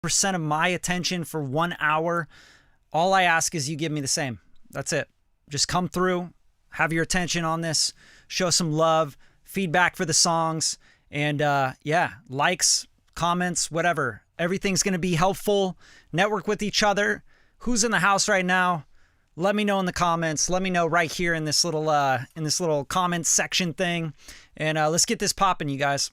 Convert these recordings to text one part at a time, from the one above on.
of my attention for 1 hour. All I ask is you give me the same. That's it. Just come through, have your attention on this, show some love, feedback for the songs, and yeah, likes, comments, whatever. Everything's going to be helpful. Network with each other. Who's in the house right now? Let me know in the comments. Let me know right here in this little comment section thing. And let's get this popping, you guys.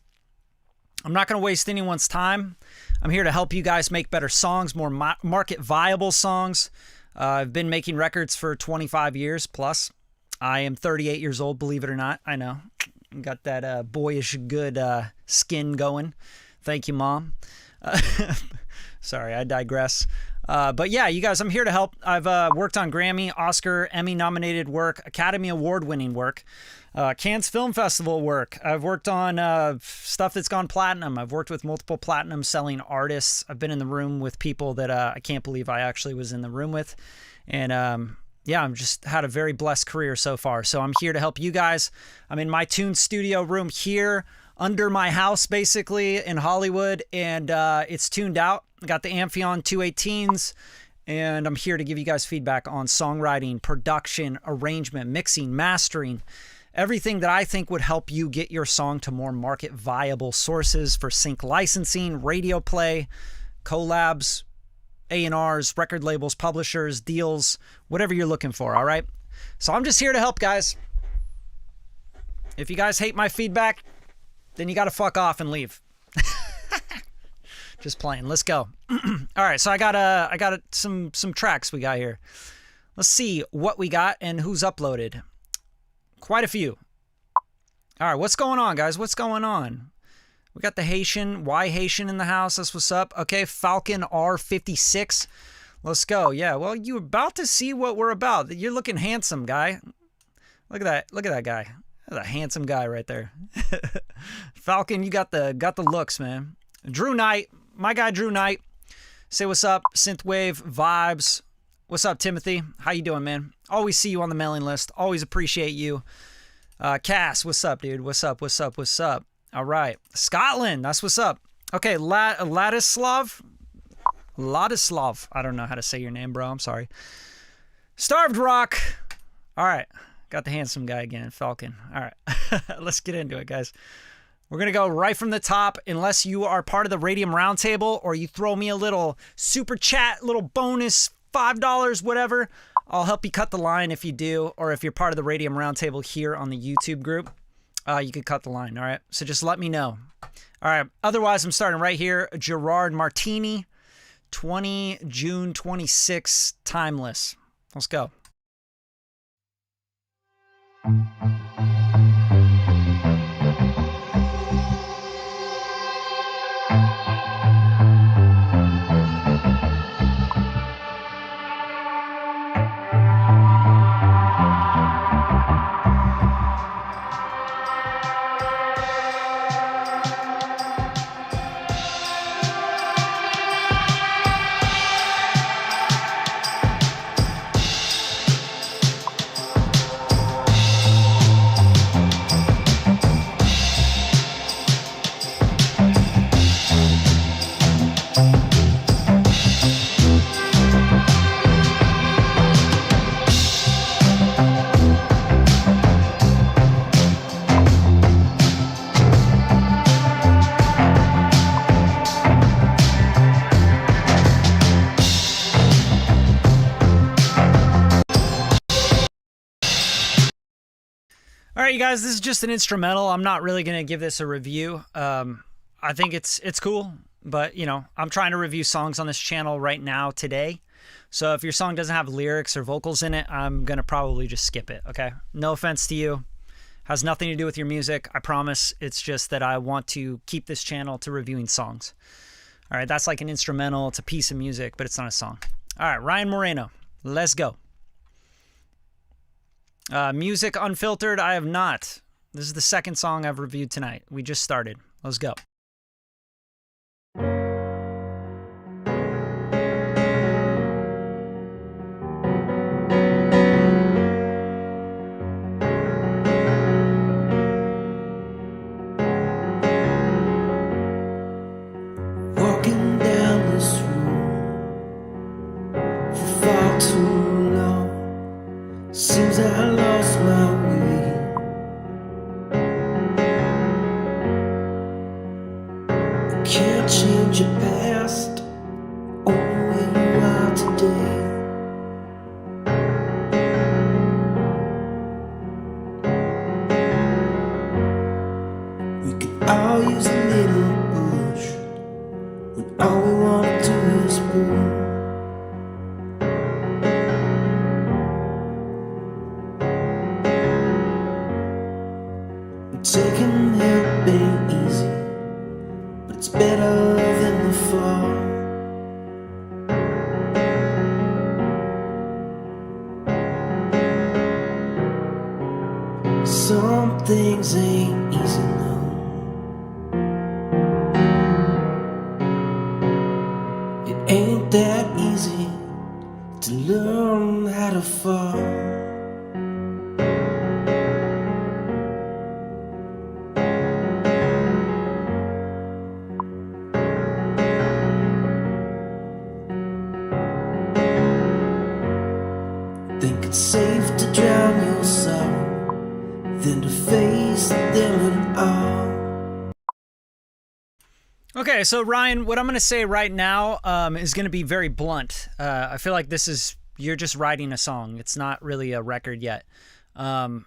I'm not going to waste anyone's time. I'm here to help you guys make better songs, more market viable songs. I've been making records for 25 years plus. I am 38 years old, believe it or not. I know. Got that boyish good skin going. Thank you, Mom. Sorry, I digress. But yeah, you guys, I'm here to help. I've worked on Grammy, Oscar, Emmy-nominated work, Academy Award-winning work, Cannes Film Festival work. I've worked on stuff that's gone platinum. I've worked with multiple platinum-selling artists. I've been in the room with people that I can't believe I actually was in the room with. And yeah, I've just had a very blessed career so far. So I'm here to help you guys. I'm in my Tune studio room here under my house, basically, in Hollywood, and it's tuned out. I got the Amphion 218s, and I'm here to give you guys feedback on songwriting, production, arrangement, mixing, mastering, everything that I think would help you get your song to more market viable sources for sync licensing, radio play, collabs, A&Rs, record labels, publishers, deals, whatever you're looking for, all right? So I'm just here to help, guys. If you guys hate my feedback, then you got to fuck off and leave. Just playing. Let's go. All right, so I got some tracks we got here. Let's see what we got and who's uploaded. Quite a few. All right, what's going on, guys? What's going on? We got the Haitian, Y Haitian in the house. That's what's up. Okay, Falcon R56. Let's go. Yeah, well, you're about to see what we're about. You're looking handsome, guy. Look at that. Look at that guy. That's a handsome guy right there. Falcon, you got the looks, man. Drew Knight, my guy Drew Knight. Say what's up, Synthwave Vibes. What's up, Timothy? How you doing, man? Always see you on the mailing list. Always appreciate you. Cass, what's up, dude? What's up? What's up? What's up? All right, Scotland. That's what's up. Okay, Ladislav. I don't know how to say your name, bro. I'm sorry. Starved Rock. All right. Got the handsome guy again, Falcon. All right, let's get into it, guys. We're going to go right from the top. Unless you are part of the Radium Roundtable or you throw me a little super chat, little bonus, $5, whatever, I'll help you cut the line if you do. Or if you're part of the Radium Roundtable here on the YouTube group, you could cut the line, all right? So just let me know. All right, otherwise, I'm starting right here. Gerard Martini, June 26, Timeless. Let's go. All right, you guys, this is just an instrumental. I'm not really going to give this a review. I think it's cool, but, you know, I'm trying to review songs on this channel right now today. So if your song doesn't have lyrics or vocals in it, I'm going to probably just skip it, okay? No offense to you. Has nothing to do with your music, I promise. It's just that I want to keep this channel to reviewing songs. All right, that's like an instrumental. It's a piece of music, but it's not a song. All right, Ryan Moreno, let's go. Music Unfiltered, I have not. This is the second song I've reviewed tonight. We just started. Let's go. Walking down the street, school. Taking it ain't easy, but it's better than the fall. Some things ain't easy, no. It ain't that easy to learn how to fall. Think it's safe to drown your sorrow than to face them at all. Okay, so Ryan, what I'm going to say right now is going to be very blunt. I feel like you're just writing a song. It's not really a record yet. The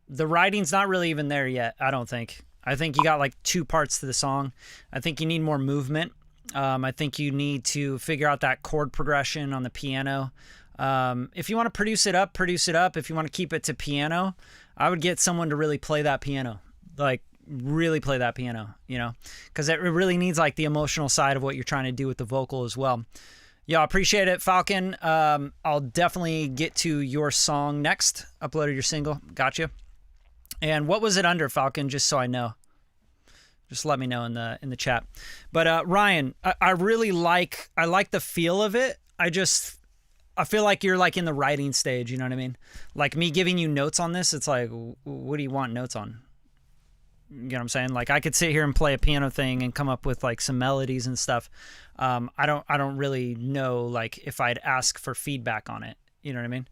writing's not really even there yet, I don't think. I think you got like 2 parts to the song. I think you need more movement. I think you need to figure out that chord progression on the piano. If you want to produce it up. If you want to keep it to piano, I would get someone to really play that piano, like really play that piano, you know, because it really needs like the emotional side of what you're trying to do with the vocal as well. Yeah, I appreciate it, Falcon. I'll definitely get to your song next. Uploaded your single. Gotcha. And what was it under, Falcon? Just so I know. Just let me know in the chat. But Ryan, I really like the feel of it. I feel like you're like in the writing stage, you know what I mean? Like me giving you notes on this, it's like, what do you want notes on? You know what I'm saying? Like I could sit here and play a piano thing and come up with like some melodies and stuff. I don't really know like if I'd ask for feedback on it. You know what I mean?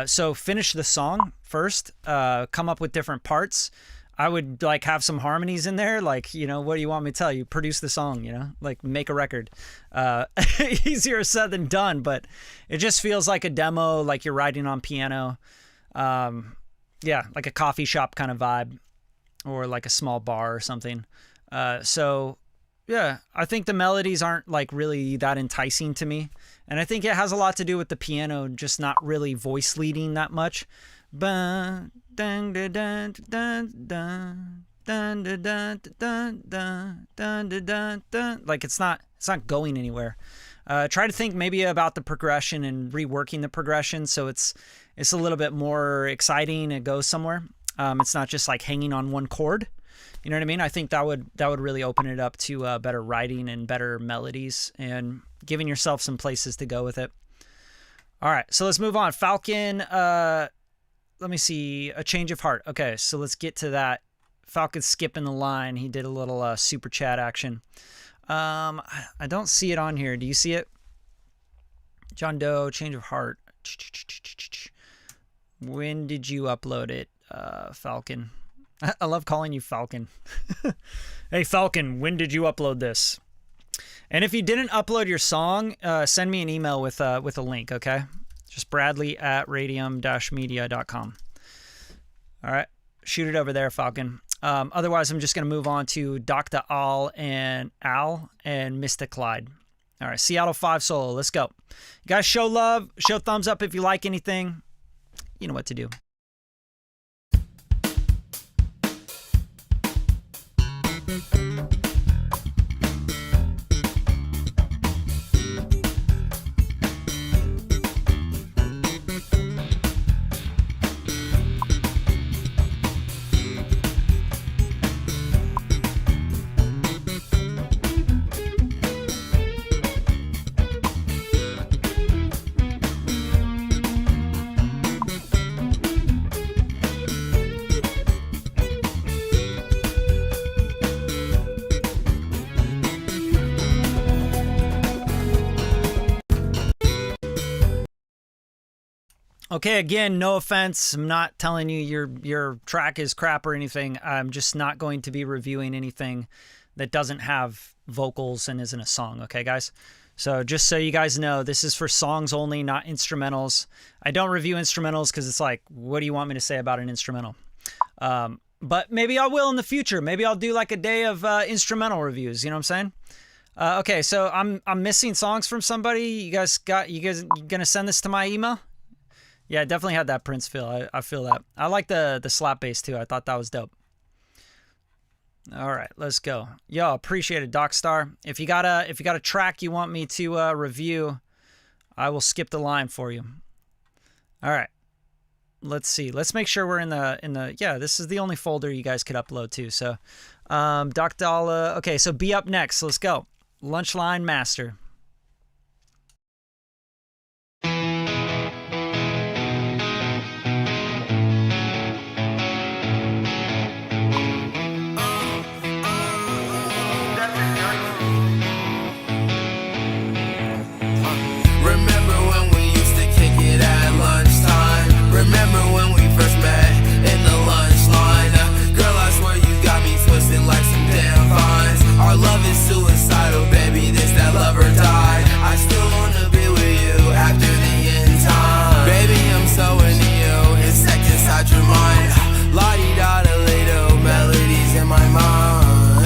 So finish the song first, come up with different parts. I would like have some harmonies in there. Like, you know, what do you want me to tell you? Produce the song, you know, like make a record. Easier said than done, but it just feels like a demo, like you're writing on piano. Yeah, like a coffee shop kind of vibe or like a small bar or something. So yeah, I think the melodies aren't like really that enticing to me. And I think it has a lot to do with the piano just not really voice leading that much. Like it's not going anywhere. Try to think maybe about the progression and reworking the progression so it's a little bit more exciting. It goes somewhere. It's not just like hanging on one chord. You know what I mean? I think that would really open it up to better writing and better melodies and giving yourself some places to go with it. All right, so let's move on. Falcon, let me see, A Change of Heart. Okay, so let's get to that. Falcon's skipping the line. He did a little super chat action. I don't see it on here. Do you see it? John Doe, Change of Heart. When did you upload it, Falcon? I love calling you Falcon. Hey, Falcon, when did you upload this? And if you didn't upload your song, send me an email with a link, okay? Just bradley@radium-media.com. All right. Shoot it over there, Falcon. Otherwise, I'm just going to move on to Dr. Al and Mr. Clyde. All right. Seattle 5 solo. Let's go. You guys show love. Show thumbs up if you like anything. You know what to do. Okay, again, no offense. I'm not telling you your track is crap or anything. I'm just not going to be reviewing anything that doesn't have vocals and isn't a song, okay, guys? So just so you guys know, this is for songs only, not instrumentals. I don't review instrumentals because it's like, what do you want me to say about an instrumental? But maybe I will in the future. Maybe I'll do like a day of instrumental reviews, you know what I'm saying? Okay, so I'm missing songs from somebody. You guys gonna send this to my email? Yeah, I definitely had that Prince feel. I feel that. I like the slap bass too. I thought that was dope. All right, let's go. Yo, appreciate it, Doc Star. If you got a track you want me to review, I will skip the line for you. All right. Let's see. Let's make sure we're in the yeah, this is the only folder you guys could upload to. So Doc Dalla. Okay, so be up next. Let's go. Lunchline Master. Remember when we used to kick it at lunchtime? Remember when we first met in the lunch line? Girl, I swear you got me twisted like some damn vines. Our love is suicidal, baby, this that love or die. I still wanna be with you after the end time. Baby, I'm so into you, insect inside your mind. La-di-da-da-lido, melodies in my mind.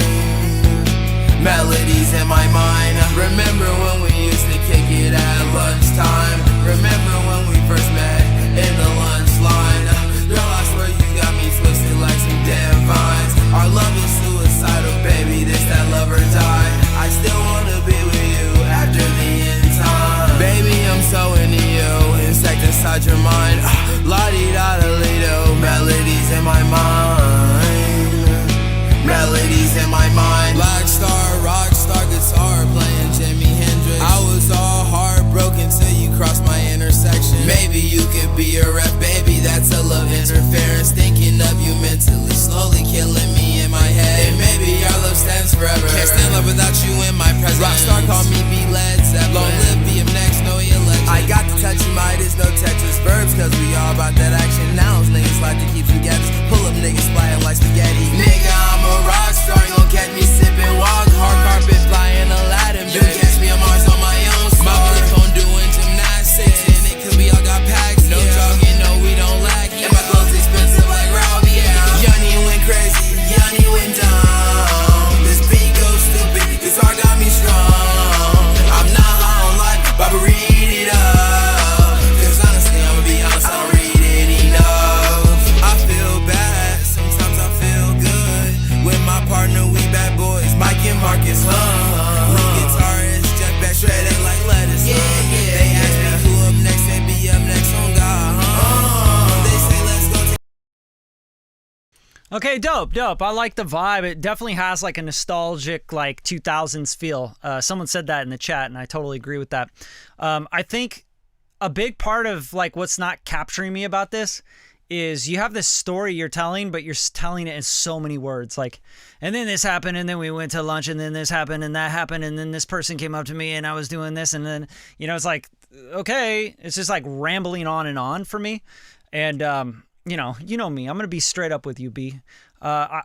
Melodies in my mind. Remember when we used to kick it at lunchtime? Remember when we first met in the lunch line? Girl, I swear you got me twisted like some damn vines. Our love is suicidal, baby, this that love or die. I still wanna be with you after the end time. Baby, I'm so into you, insect inside your mind. La-di-da-da-lido, melodies in my mind. Melodies in my mind. Black star, rock star, guitar playing Jimi Hendrix. I was all heartbroken till you crossed my intersection. Maybe you could be a rep, baby, that's a love interference. Thinking of you mentally, slowly killing me in my head. And maybe our love stands forever. Can't stand love without you in my presence. Rockstar, call me be Led Zeppelin. Long live BMX, no election. I got to touch you, Midas, no Tetris verbs, cause we all about that action. Now niggas like to keep together. Pull up niggas flying like spaghetti. Nigga, I'm a rockstar, you gon' catch me sipping walk. Hard carpet flying Aladdin, baby. You catch me on Mars on my own star. My flip phone doing gymnastics, and it cause we all got packs. No jogging, no we don't lack. And my clothes expensive like Robbie, yeah. Yanni went crazy, Yanni went down. This beat goes stupid, this heart got me strong. I'm not high on life, but read it up. Cause honestly, I'ma be honest, I don't read it enough. I feel bad, sometimes I feel good. With my partner, we bad boys, Mike and Marcus, lead guitarist, Jeff Beck, shredded like lettuce, They ask me who up next, they be up next on God, They say let's go to Okay, dope. I like the vibe. It definitely has like a nostalgic, like 2000s feel. Someone said that in the chat, and I totally agree with that. I think a big part of like what's not capturing me about this is you have this story you're telling, but you're telling it in so many words. Like, and then this happened, and then we went to lunch, and then this happened, and that happened, and then this person came up to me, and I was doing this, and then, it's like, okay, it's just like rambling on and on for me. And, you know me, I'm going to be straight up with you, B. I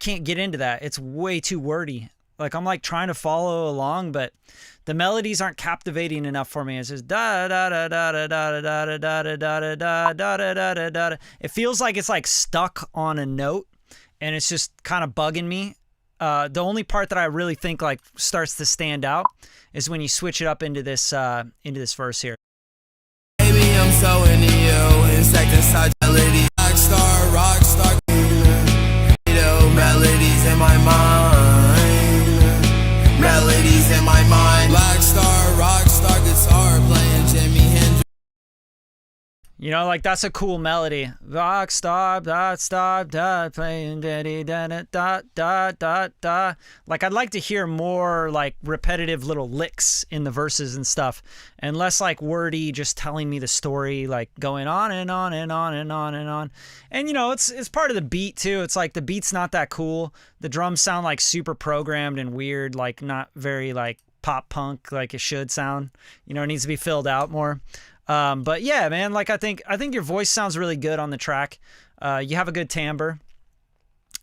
can't get into that. It's way too wordy. Like, I'm like trying to follow along, but the melodies aren't captivating enough for me. It's just da da da da da da da da da da da da da da da da. It feels like it's like stuck on a note, and it's just kind of bugging me. The only part that I really think like starts to stand out is when you switch it up into this verse here. Baby, I'm so into you, insect inside melody. Rockstar, melodies in my mind. Melodies in my mind. Black star, rockstar, guitar playing Jimi Hendrix. Like that's a cool melody. Rock star, playing da. Like I'd like to hear more like repetitive little licks in the verses and stuff, and less like wordy, just telling me the story, like going on and on and on and on and on. And it's part of the beat too. It's like the beat's not that cool. The drums sound like super programmed and weird, like not very like pop punk like it should sound. It needs to be filled out more. But yeah, man, like I think your voice sounds really good on the track. You have a good timbre.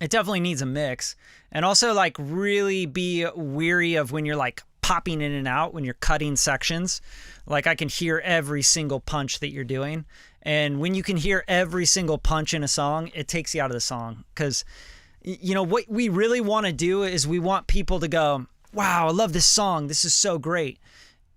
It definitely needs a mix. And also like really be weary of when you're like popping in and out when you're cutting sections. Like I can hear every single punch that you're doing. And when you can hear every single punch in a song, it takes you out of the song. Because, what we really want to do is we want people to go, wow, I love this song. This is so great.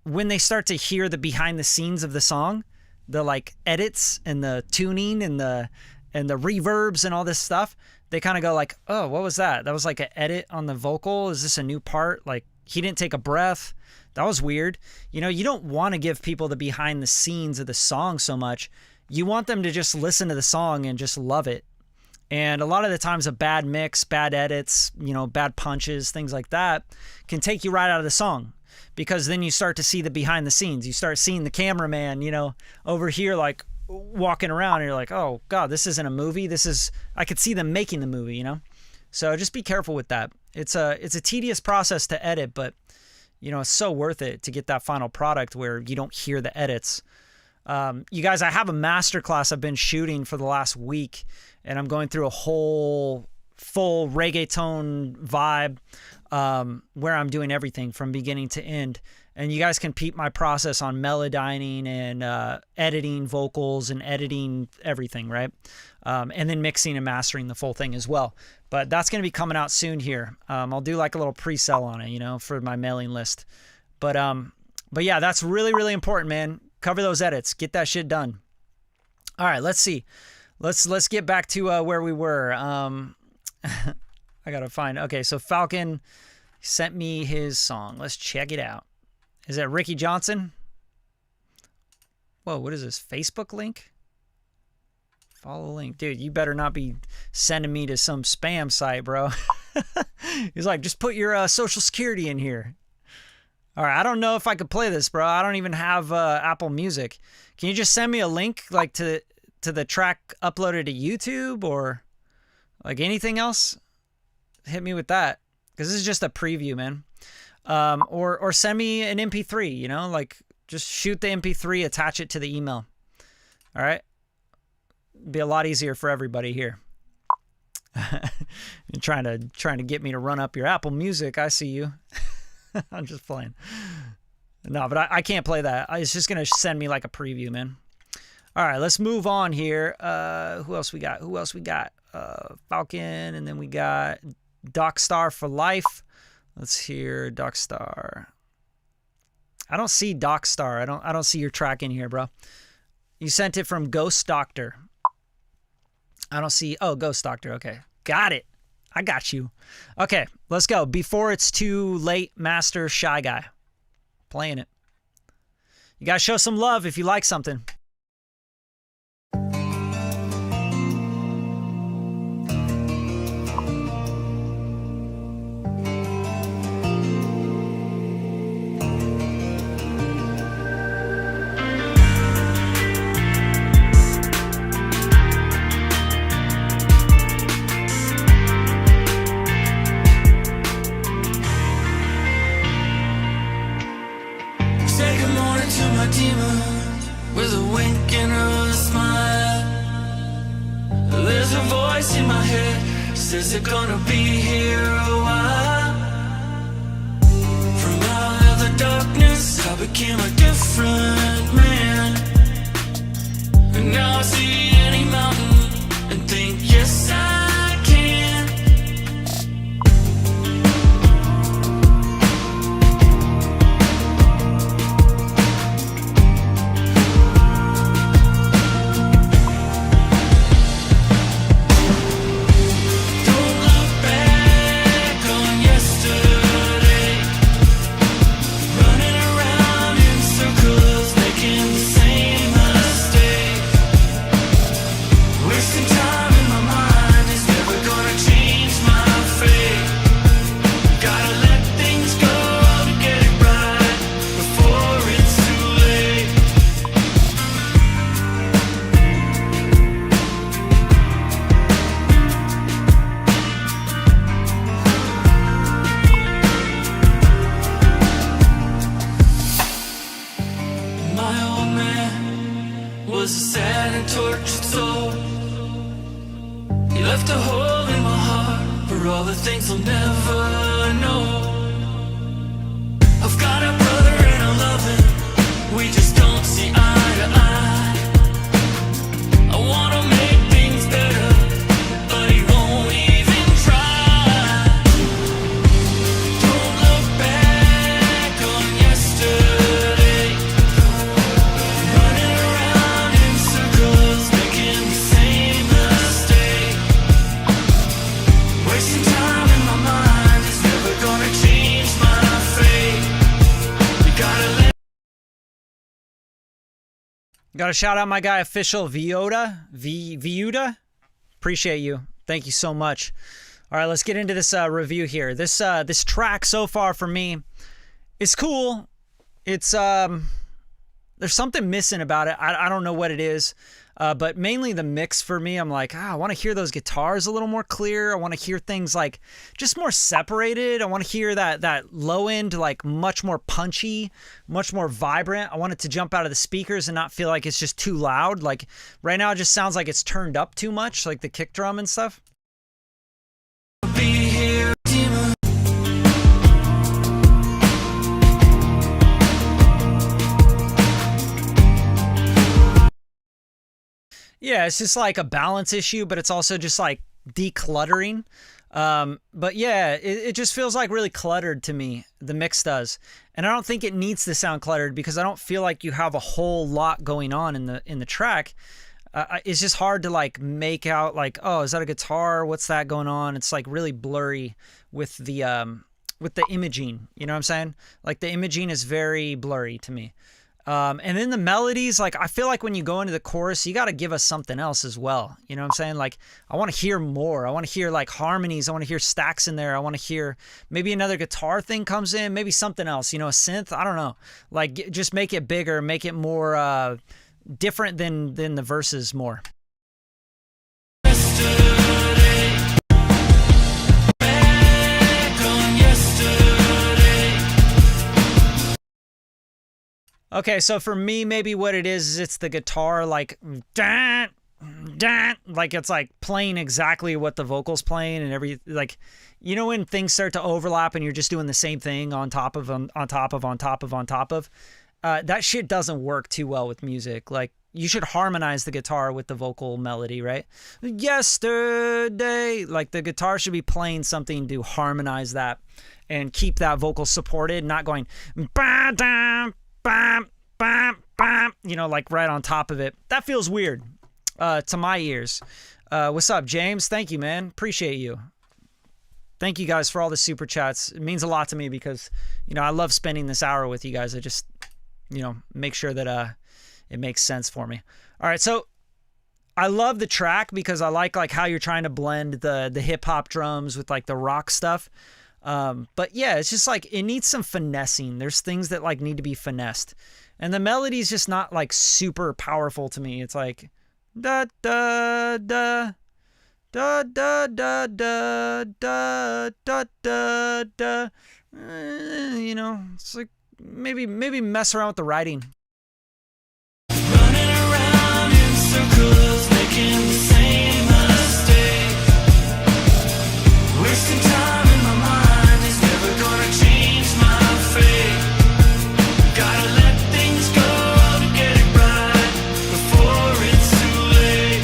When they start to hear the behind the scenes of the song, the like edits and the tuning and the reverbs and all this stuff, they kind of go like, oh, what was that? That was like an edit on the vocal. Is this a new part? Like he didn't take a breath. That was weird. You know, you don't want to give people the behind the scenes of the song so much. You want them to just listen to the song and just love it. And a lot of the times a bad mix, bad edits, you know, bad punches, things like that can take you right out of the song, because then you start to see the behind the scenes. You start seeing the cameraman, you know, over here like walking around and you're like, oh God, this isn't a movie. I could see them making the movie, you know? So just be careful with that. It's a tedious process to edit, but you know, it's so worth it to get that final product where you don't hear the edits. You guys, I have a masterclass I've been shooting for the last week, and I'm going through a whole full reggaeton vibe where I'm doing everything from beginning to end. And you guys can peep my process on melodyning and editing vocals and editing everything, right? And then mixing and mastering the full thing as well. But that's going to be coming out soon here. I'll do like a little pre-sell on it, you know, for my mailing list. But yeah, that's really, really important, man. Cover those edits. Get that shit done. All right, let's see. Let's get back to where we were. I got to find. Okay, so Falcon sent me his song. Let's check it out. Is that Ricky Johnson? Whoa, what is this? Facebook link? Follow link. Dude, you better not be sending me to some spam site, bro. He's like, just put your social security in here. All right, I don't know if I could play this, bro. I don't even have Apple Music. Can you just send me a link like to the track uploaded to YouTube or like anything else? Hit me with that, because this is just a preview, man. Or send me an MP3, you know, like just shoot the MP3, attach it to the email. All right. Be a lot easier for everybody here. You're trying to get me to run up your Apple Music. I see you. I'm just playing. No, but I can't play that. It's just going to send me like a preview, man. All right, let's move on here. Who else we got? Falcon, and then we got Doc Star for Life. Let's hear Doc Star. I don't see Doc Star. I don't see your track in here, bro. You sent it from Ghost Doctor. I don't see. Oh, Ghost Doctor. Okay. Got it. I got you. Okay, let's go. Before It's Too Late, Master Shy Guy. Playing it. You guys show some love if you like something. With a wink and a smile, there's a voice in my head, says they're gonna be here a while. From out of the darkness I became a different man, and now I see any mountain and think, yes I can. Was a sad and tortured soul. He left a hole in my heart for all the things I'll never know. I've got a brother and I love him, we just don't see eye to eye. I wanna make things better, but he won't even try. Don't look back. Got to shout out my guy, Official Viuda. Appreciate you. Thank you so much. All right, let's get into this review here. This track so far for me is cool. It's there's something missing about it. I don't know what it is, but mainly the mix for me. I'm like, I want to hear those guitars a little more clear. I want to hear things like just more separated. I want to hear that low end like much more punchy, much more vibrant. I want it to jump out of the speakers and not feel like it's just too loud. Like right now, it just sounds like it's turned up too much, like the kick drum and stuff. Yeah, it's just like a balance issue, but it's also just like decluttering. But yeah, it just feels like really cluttered to me. The mix does. And I don't think it needs to sound cluttered because I don't feel like you have a whole lot going on in the track. It's just hard to like make out like, oh, is that a guitar? What's that going on? It's like really blurry with the imaging. You know what I'm saying? Like the imaging is very blurry to me. And then the melodies, like I feel like when you go into the chorus, you got to give us something else as well. You know what I'm saying? Like I want to hear more. I want to hear like harmonies. I want to hear stacks in there. I want to hear maybe another guitar thing comes in, maybe something else, you know, a synth. I don't know. Like just make it bigger, make it more different than the verses more. Okay, so for me, maybe what it is it's the guitar like like it's like playing exactly what the vocal's playing and every like, you know, when things start to overlap and you're just doing the same thing on top of that shit doesn't work too well with music. Like you should harmonize the guitar with the vocal melody, right? Yesterday, like the guitar should be playing something to harmonize that and keep that vocal supported, not going ba-dum, bam, bam, bam, you know, like right on top of it. That feels weird to my ears. What's up, James? Thank you, man. Appreciate you. Thank you guys for all the super chats. It means a lot to me because, you know, I love spending this hour with you guys. I just, you know, make sure that it makes sense for me. All right, so I love the track because I like how you're trying to blend the hip hop drums with like the rock stuff. But yeah, it's just like it needs some finessing. There's things that like need to be finessed, and the melody's just not like super powerful to me. It's like da da da da da da da da da da da. You know, it's like maybe mess around with the writing. Running around in circles, making the same mistake, wasting time in my mind is never gonna change my fate. Gotta let things go to get it right before it's too late.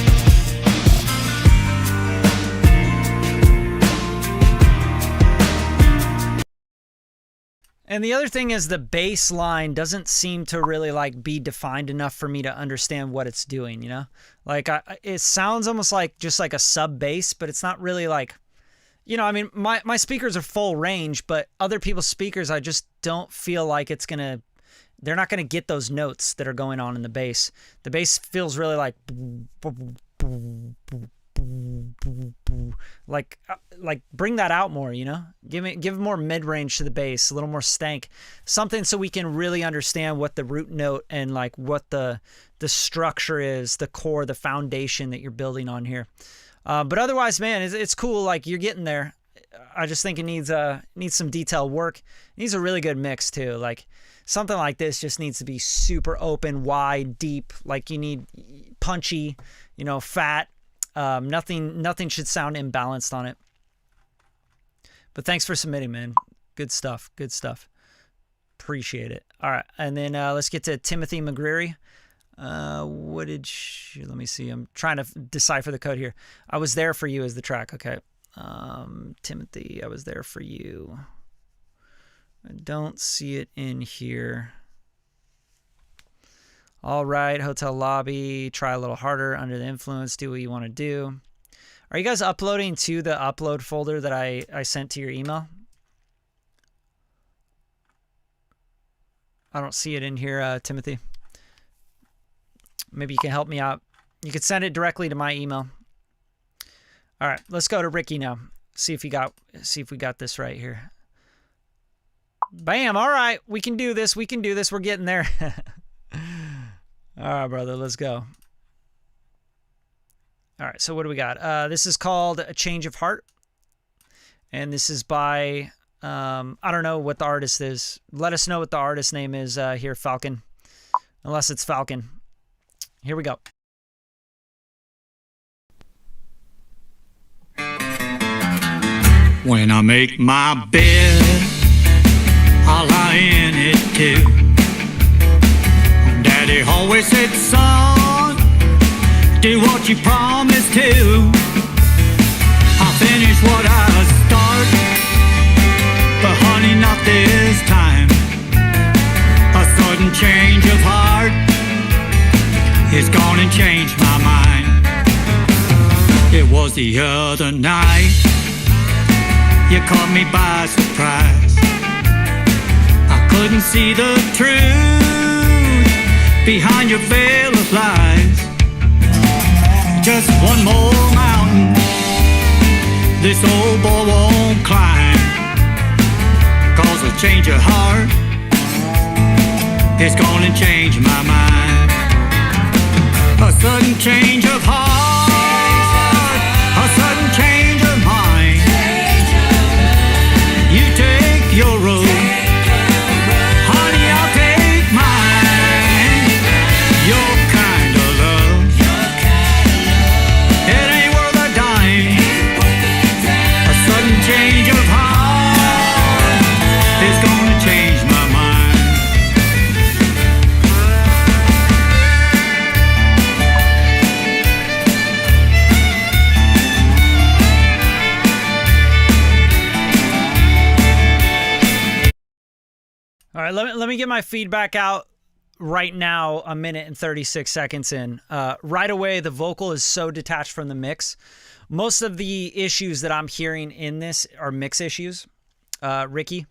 And the other thing is the bass line doesn't seem to really like be defined enough for me to understand what it's doing, you know? Like it sounds almost like just like a sub bass, but it's not really like, you know, I mean, my speakers are full range, but other people's speakers, I just don't feel like they're not gonna get those notes that are going on in the bass. The bass feels really like bring that out more, you know? Give more mid-range to the bass, a little more stank, something so we can really understand what the root note and like what the structure is, the core, the foundation that you're building on here. But otherwise, man, it's cool. Like you're getting there. I just think it needs some detailed work. It needs a really good mix too. Like something like this just needs to be super open, wide, deep. Like you need punchy, you know, fat. Nothing should sound imbalanced on it. But thanks for submitting, man. Good stuff. Good stuff. Appreciate it. All right, and then let's get to Timothy McGreary. Let me see. I'm trying to decipher the code here. I was there for you as the track. Okay. Timothy, I was there for you. I don't see it in here. All right. Hotel lobby. Try a little harder. Under the influence. Do what you want to do. Are you guys uploading to the upload folder that I sent to your email? I don't see it in here, Timothy. Maybe you can help me out. You could send it directly to my email. All right, let's go to Ricky now. See if we got this right here. Bam! All right, we can do this. We can do this. We're getting there. All right, brother, let's go. All right, so what do we got? This is called A Change of Heart, and this is by I don't know what the artist is. Let us know what the artist name is here, Falcon. Unless it's Falcon. Here we go. When I make my bed, I'll lie in it too. Daddy always said, son, do what you promised to. I'll finish what I start, but honey, not this time. A sudden change of heart is gonna change my mind. It was the other night, you caught me by surprise. I couldn't see the truth behind your veil of lies. Just one more mountain this old boy won't climb, 'cause a change of heart is gonna change my mind. A sudden change of heart, a sudden change of mind. You take your road, honey, I'll take mine. Your kind of love, it ain't worth a dime. A sudden change of heart is gonna change my mind. All right, let me get my feedback out right now, a minute and 36 seconds in. Right away, the vocal is so detached from the mix. Most of the issues that I'm hearing in this are mix issues. Ricky,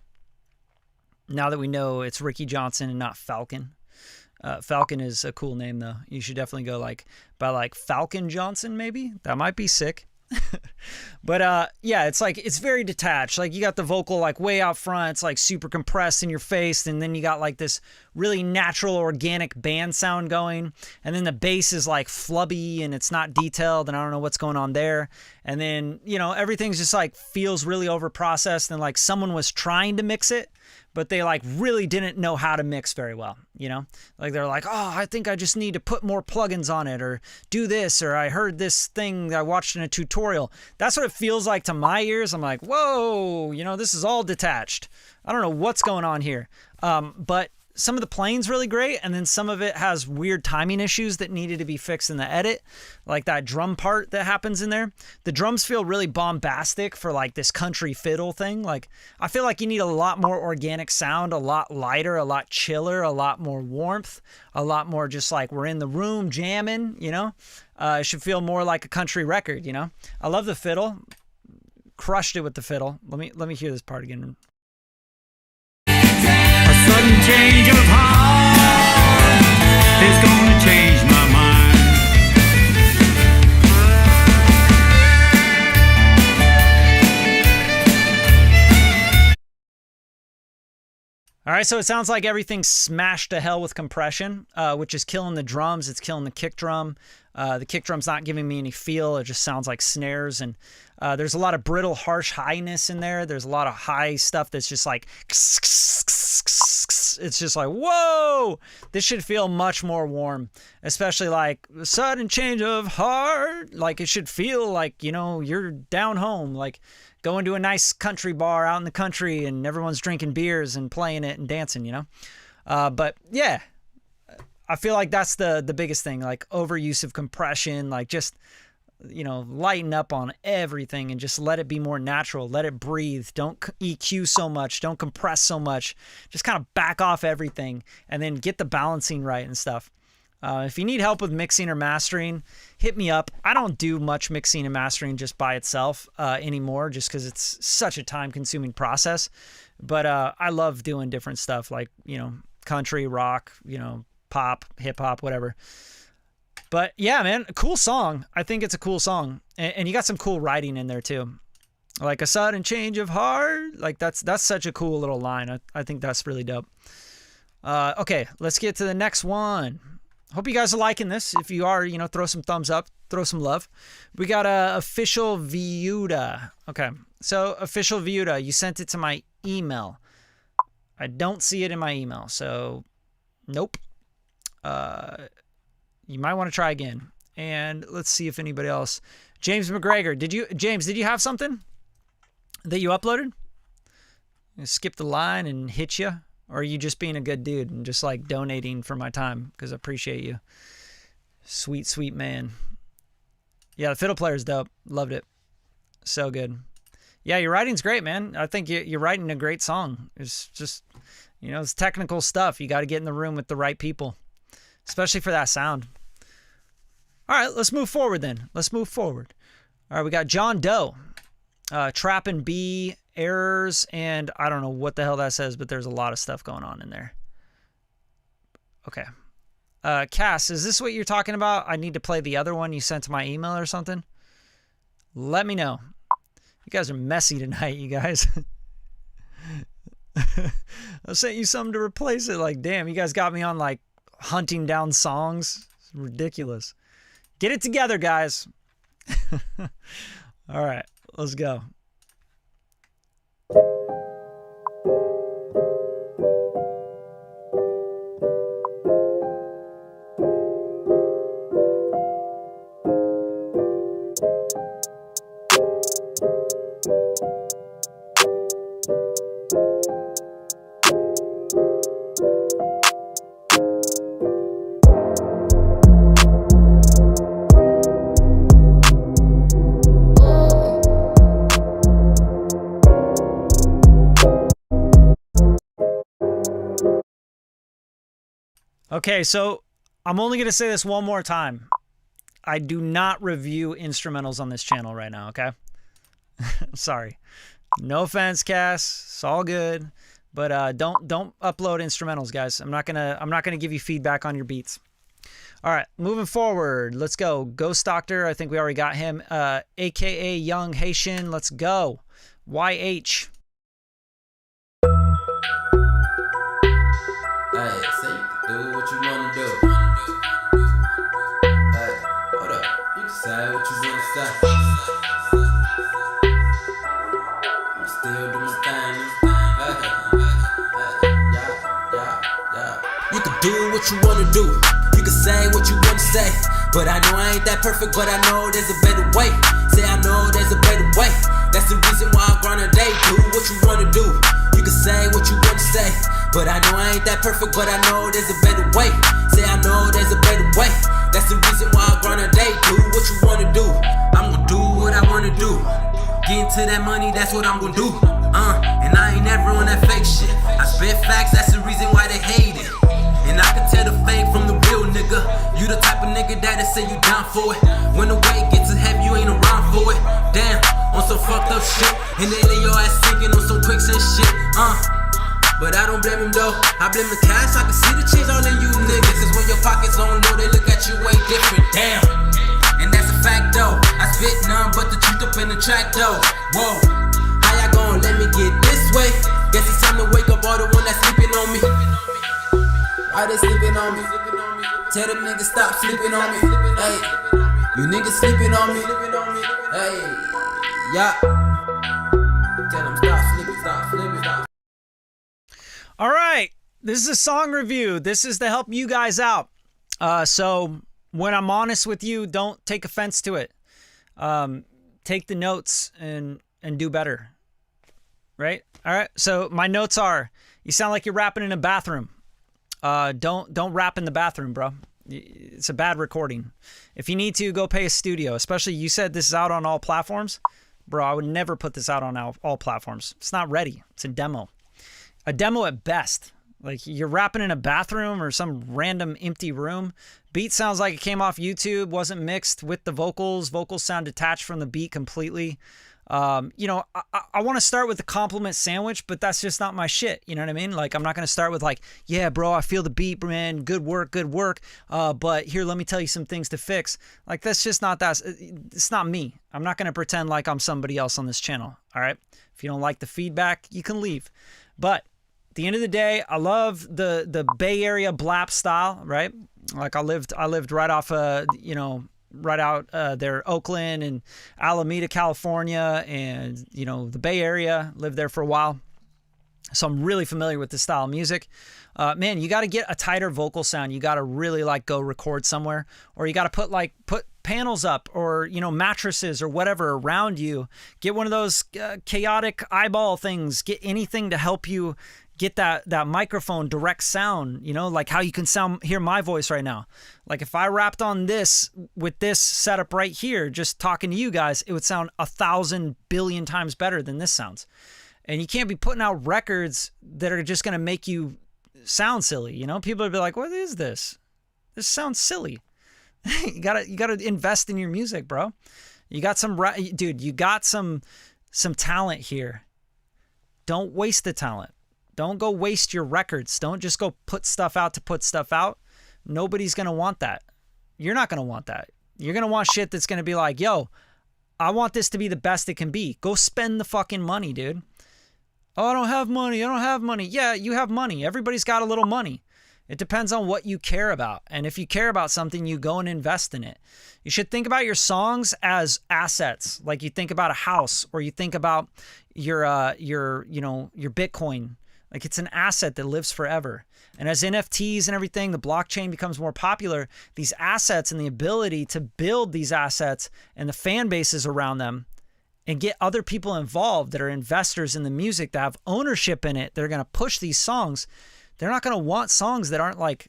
now that we know it's Ricky Johnson and not Falcon. Falcon is a cool name, though. You should definitely go by Falcon Johnson, maybe. That might be sick. But yeah, it's very detached. Like, you got the vocal like way out front, it's like super compressed in your face, and then you got like this really natural organic band sound going, and then the bass is like flubby and it's not detailed, and I don't know what's going on there. And then, you know, everything's just like feels really over processed, and like someone was trying to mix it, but they like really didn't know how to mix very well, you know? Like, they're like, oh, I think I just need to put more plugins on it, or do this, or I heard this thing that I watched in a tutorial. That's what it feels like to my ears. I'm like, whoa, you know, this is all detached. I don't know what's going on here. But some of the playing's really great, and then some of it has weird timing issues that needed to be fixed in the edit, like that drum part that happens in there. The drums feel really bombastic for like this country fiddle thing. Like, I feel like you need a lot more organic sound, a lot lighter, a lot chiller, a lot more warmth, a lot more just like we're in the room jamming, you know? It should feel more like a country record, you know? I love the fiddle. Crushed it with the fiddle. Let me hear this part again. Sudden change of heart is gonna change my mind. All right, so it sounds like everything's smashed to hell with compression, which is killing the drums. It's killing the kick drum. The kick drum's not giving me any feel. It just sounds like snares, and there's a lot of brittle, harsh highness in there. There's a lot of high stuff that's just like, it's just like, whoa! This should feel much more warm, especially like a sudden change of heart. Like, it should feel like, you know, you're down home, like going to a nice country bar out in the country and everyone's drinking beers and playing it and dancing, you know? But yeah, I feel like that's the biggest thing, like overuse of compression, like just, you know, lighten up on everything and just let it be more natural. Let it breathe. Don't EQ so much. Don't compress so much. Just kind of back off everything and then get the balancing right and stuff. If you need help with mixing or mastering, hit me up. I don't do much mixing and mastering just by itself anymore, just because it's such a time-consuming process. But I love doing different stuff like, you know, country, rock, you know, pop, hip-hop, whatever. But yeah, man, cool song. I think it's a cool song. And you got some cool writing in there too. Like a sudden change of heart. Like that's such a cool little line. I think that's really dope. Okay, let's get to the next one. Hope you guys are liking this. If you are, throw some thumbs up, throw some love. We got Official Viuda. Okay, so Official Viuda, you sent it to my email. I don't see it in my email, so nope. You might want to try again. And let's see if anybody else. James McGregor, did you have something that you uploaded? Skip the line and hit you? Or are you just being a good dude and just like donating for my time? Because I appreciate you. Sweet, sweet man. Yeah, the fiddle player's dope. Loved it. So good. Yeah, your writing's great, man. I think you're writing a great song. It's just, it's technical stuff. You got to get in the room with the right people, especially for that sound. All right, let's move forward then. Let's move forward. All right, we got John Doe. Trap and B, errors, and I don't know what the hell that says, but there's a lot of stuff going on in there. Okay. Cass, is this what you're talking about? I need to play the other one you sent to my email or something? Let me know. You guys are messy tonight, you guys. I sent you something to replace it. Like, damn, you guys got me on, like, hunting down songs. It's ridiculous. Get it together, guys. All right, let's go. Okay, so I'm only going to say this one more time. I do not review instrumentals on this channel right now, okay? Sorry. No offense, Cass. It's all good. But don't upload instrumentals, guys. I'm not gonna give you feedback on your beats. All right, moving forward. Let's go. Ghost Doctor, I think we already got him. AKA Young Haitian. Let's go. YH. Hey, say do what you wanna do. Hey, hold up. You can say what you wanna say. I'm still doing my thing. Yeah. You can do what you wanna do. You can say what you wanna say. But I know I ain't that perfect, but I know there's a better way. Say I know there's a better way. That's the reason why I'm gonna day. Do what you wanna do. You can say what you wanna say. But I know I ain't that perfect, but I know there's a better way. Say I know there's a better way. That's the reason why I'm gonna day. Do what you wanna do. I'm gonna do what I wanna do. Get into that money, that's what I'm gonna do. And I ain't never on that fake shit. I spit facts, that's the reason why they hate it. And I can tell the fake from the real nigga. You the type of nigga that'll say you down for it. When the weight gets too heavy, you ain't around for it. Damn, on some fucked up shit. And they lay your ass sinking on some quicksand shit. But I don't blame him though. I blame the cash. I can see the change all in you niggas. Cause when your pockets on low, they look at you way different. Damn. And that's a fact though. I spit none but the truth up in the track though. Whoa. How y'all gon' let me get this way? Guess it's time to wake up all the one that's sleeping on me. Why they sleeping on me? Tell them niggas stop sleeping on me. Hey, you niggas sleeping on me. Hey, yeah. Tell them stop sleeping, stop sleeping, stop. All right, this is a song review. This is to help you guys out. So when I'm honest with you, don't take offense to it. Take the notes and do better. Right? All right. So my notes are: you sound like you're rapping in a bathroom. Don't rap in the bathroom, bro. It's a bad recording. If you need to, go pay a studio. Especially you said this is out on all platforms, bro. I would never put this out on all platforms. It's not ready. It's a demo. A demo at best. Like you're rapping in a bathroom or some random empty room. Beat sounds like it came off YouTube, wasn't mixed with the vocals. Vocals sound detached from the beat completely. You know, I want to start with the compliment sandwich, but that's just not my shit. You know what I mean? Like, I'm not going to start with like, yeah, bro, I feel the beat, man. Good work, good work. But here, let me tell you some things to fix. Like, that's just not that. It's not me. I'm not going to pretend like I'm somebody else on this channel. All right. If you don't like the feedback, you can leave. But at the end of the day, I love the Bay Area blap style, right? Like I lived right off, you know, right out there, Oakland and Alameda, California, and, you know, the Bay Area, lived there for a while. So I'm really familiar with this style of music. Man, you got to get a tighter vocal sound. You got to really like go record somewhere, or you got to put panels up, or, you know, mattresses or whatever around you. Get one of those chaotic eyeball things. Get anything to help you get that microphone direct sound, you know, like how you can hear my voice right now. Like if I rapped on this with this setup right here, just talking to you guys, it would sound 1,000 billion times better than this sounds. And you can't be putting out records that are just going to make you sound silly. You know, people would be like, what is this? This sounds silly. you gotta invest in your music, bro. You got dude, you got some talent here. Don't waste the talent. Don't go waste your records. Don't just go put stuff out to put stuff out. Nobody's going to want that. You're not going to want that. You're going to want shit that's going to be like, yo, I want this to be the best it can be. Go spend the fucking money, dude. Oh, I don't have money. I don't have money. Yeah, you have money. Everybody's got a little money. It depends on what you care about. And if you care about something, you go and invest in it. You should think about your songs as assets. Like you think about a house, or you think about your Bitcoin. Like it's an asset that lives forever. And as NFTs and everything, the blockchain becomes more popular, these assets and the ability to build these assets and the fan bases around them and get other people involved that are investors in the music, that have ownership in it, that are going to push these songs. They're not going to want songs that aren't like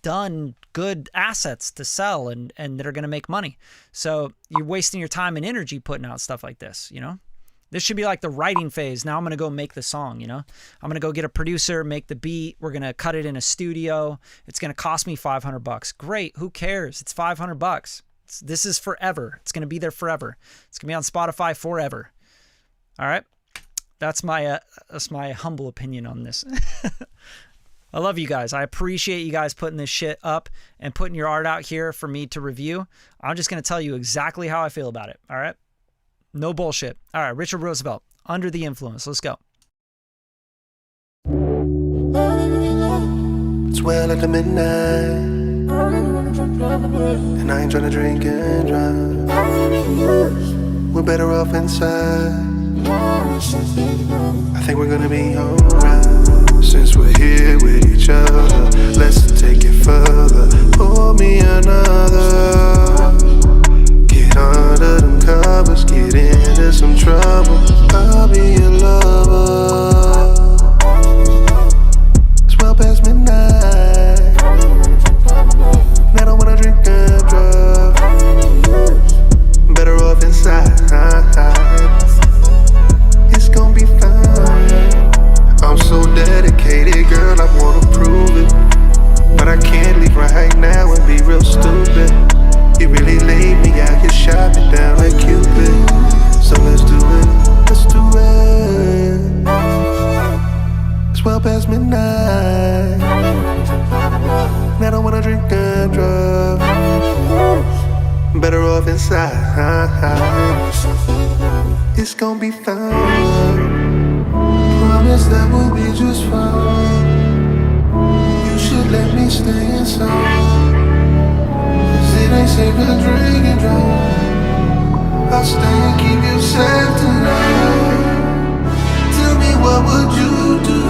done good assets to sell and that are going to make money. So you're wasting your time and energy putting out stuff like this, you know? This should be like the writing phase. Now I'm going to go make the song, you know? I'm going to go get a producer, make the beat. We're going to cut it in a studio. It's going to cost me $500. Great. Who cares? It's $500. This is forever. It's going to be there forever. It's going to be on Spotify forever. All right? That's my humble opinion on this. I love you guys. I appreciate you guys putting this shit up and putting your art out here for me to review. I'm just going to tell you exactly how I feel about it. All right? No bullshit. All right, Richard Roosevelt, Under the Influence. Let's go. It's well after midnight, and I ain't tryna drink and drive. We're better off inside. I think we're gonna be alright. Since we're here with each other, let's take it further. Pour me another. Get under them covers, get into some trouble. I'll be your lover. It's well past midnight, and I don't wanna drink and drive. Better off inside. It's gonna be fine. I'm so dedicated, girl, I wanna prove it. But I can't leave right now and be real stupid. You really laid me out here, shot me down like Cupid. So let's do it, let's do it. It's well past midnight, and I don't wanna drink and drive. Better off inside. It's gonna be fine. Promise that we'll be just fine. You should let me stay inside. It ain't safe to drink and drive. I'll stay and keep you safe tonight. Tell me, what would you do?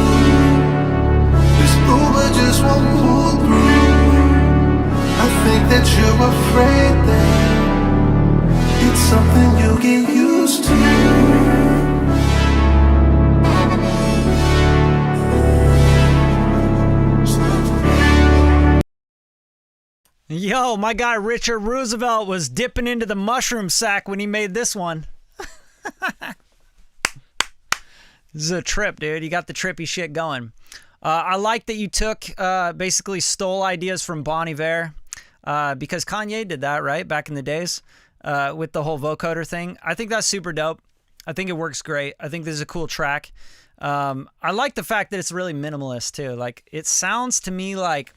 This Uber just won't pull through. I think that you're afraid that it's something you'll get used to. Yo, my guy Richard Roosevelt was dipping into the mushroom sack when he made this one. This is a trip, dude. You got the trippy shit going. I like that you took, basically stole ideas from Bon Iver, because Kanye did that, right? Back in the days, with the whole vocoder thing. I think that's super dope. I think it works great. I think this is a cool track. I like the fact that it's really minimalist too. Like it sounds to me like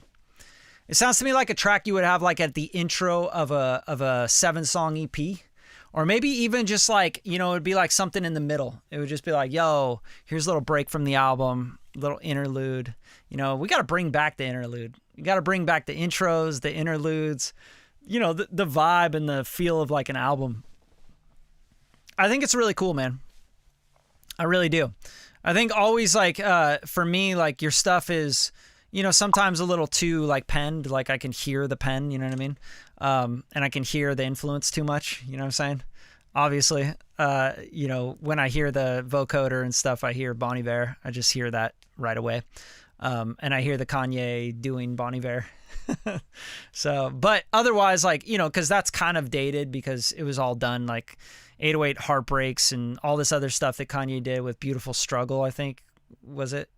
a track you would have like at the intro of a 7-song EP, or maybe even just like, you know, it'd be like something in the middle. It would just be like, yo, here's a little break from the album, little interlude. You know, we got to bring back the interlude. You got to bring back the intros, the interludes, you know, the vibe and the feel of like an album. I think it's really cool, man. I really do. I think always like, for me, like your stuff is, you know, sometimes a little too like penned, like I can hear the pen, you know what I mean? And I can hear the influence too much, you know what I'm saying? Obviously, you know, when I hear the vocoder and stuff, I hear Bon Iver. I just hear that right away. And I hear the Kanye doing Bon Iver. So, but otherwise, like, you know, cause that's kind of dated because it was all done like 808 Heartbreaks and all this other stuff that Kanye did with Beautiful Struggle, I think, was it?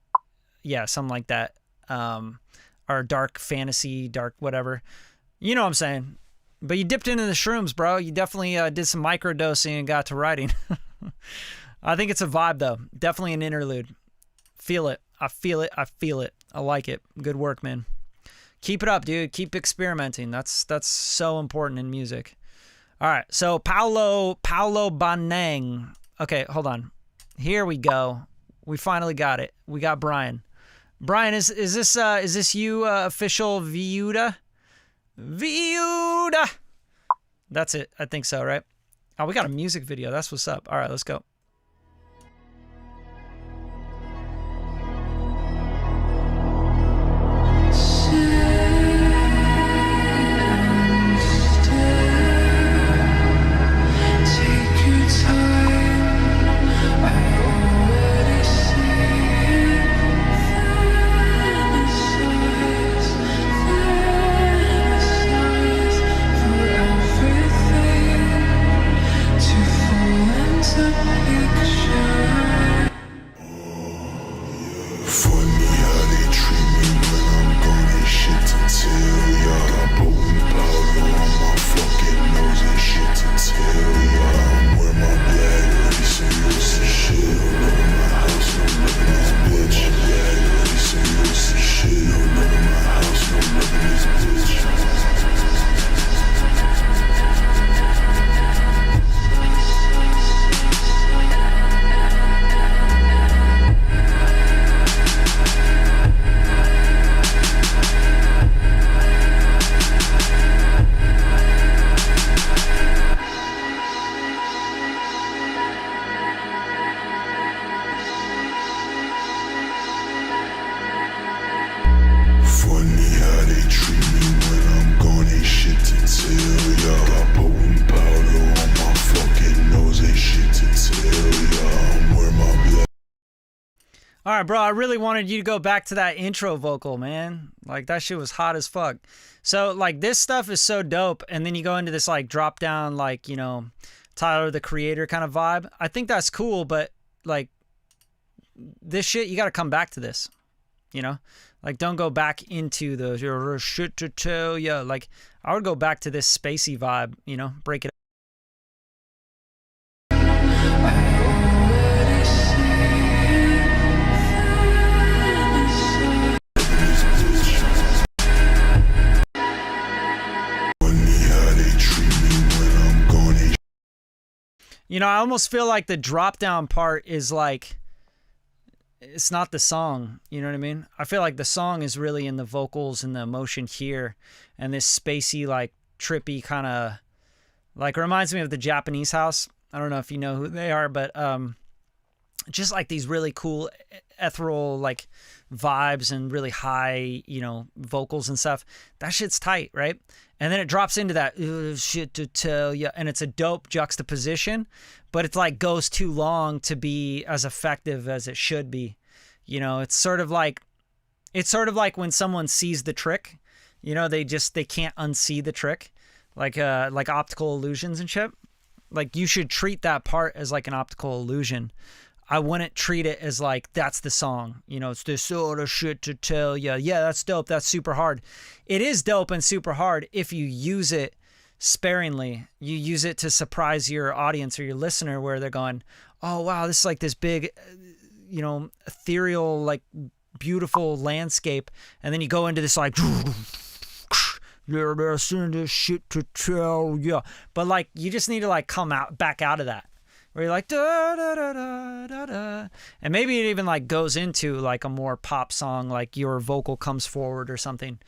Yeah, something like that. Or Dark Fantasy, Dark whatever. You know what I'm saying? But you dipped into the shrooms, bro. You definitely did some microdosing and got to writing. I think it's a vibe, though. Definitely an interlude. Feel it. I feel it. I feel it. I like it. Good work, man. Keep it up, dude. Keep experimenting. That's so important in music. All right, so Paulo Banang. Okay, hold on. Here we go. We finally got it. We got Brian. Brian, is this you, official Viuda? Viuda. That's it. I think so, right? Oh, we got a music video. That's what's up. All right, let's go. All right, bro, I really wanted you to go back to that intro vocal, man. Like, that shit was hot as fuck. So, like, this stuff is so dope, and then you go into this, like, drop-down, like, you know, Tyler, the Creator kind of vibe. I think that's cool, but, like, this shit, you got to come back to this, you know? Like, don't go back into the shit to tell ya. Like, I would go back to this spacey vibe, you know? Break it up. You know, I almost feel like the drop down part is like, it's not the song. You know what I mean? I feel like the song is really in the vocals and the emotion here. And this spacey, like trippy kind of, like reminds me of the Japanese House. I don't know if you know who they are, but just like these really cool ethereal like vibes and really high, you know, vocals and stuff. That shit's tight, right? And then it drops into that shit to tell you, and it's a dope juxtaposition, but it's like goes too long to be as effective as it should be. You know, it's sort of like when someone sees the trick, you know, they can't unsee the trick, like optical illusions and shit. Like you should treat that part as like an optical illusion. I wouldn't treat it as like, that's the song. You know, it's this sort of shit to tell you. Yeah, that's dope. That's super hard. It is dope and super hard if you use it sparingly. You use it to surprise your audience or your listener where they're going, oh wow, this is like this big, ethereal, like beautiful landscape, and then you go into this like you're sending this shit to tell ya. But like you just need to like come back out of that. Where you're like da da da da da da. And maybe it even like goes into like a more pop song, like your vocal comes forward or something.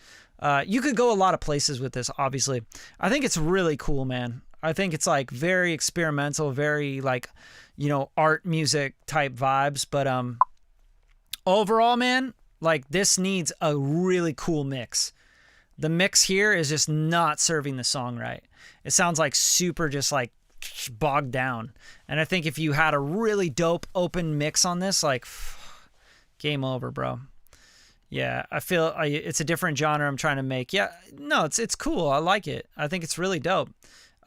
You could go a lot of places with this, obviously. I think it's really cool, man. I think it's like very experimental, very like, art music type vibes. But overall, man, like this needs a really cool mix. The mix here is just not serving the song right. It sounds like super just like bogged down. And I think if you had a really dope open mix on this, like game over, bro. Yeah, I feel it's a different genre I'm trying to make. Yeah, no, it's cool. I like it. I think it's really dope.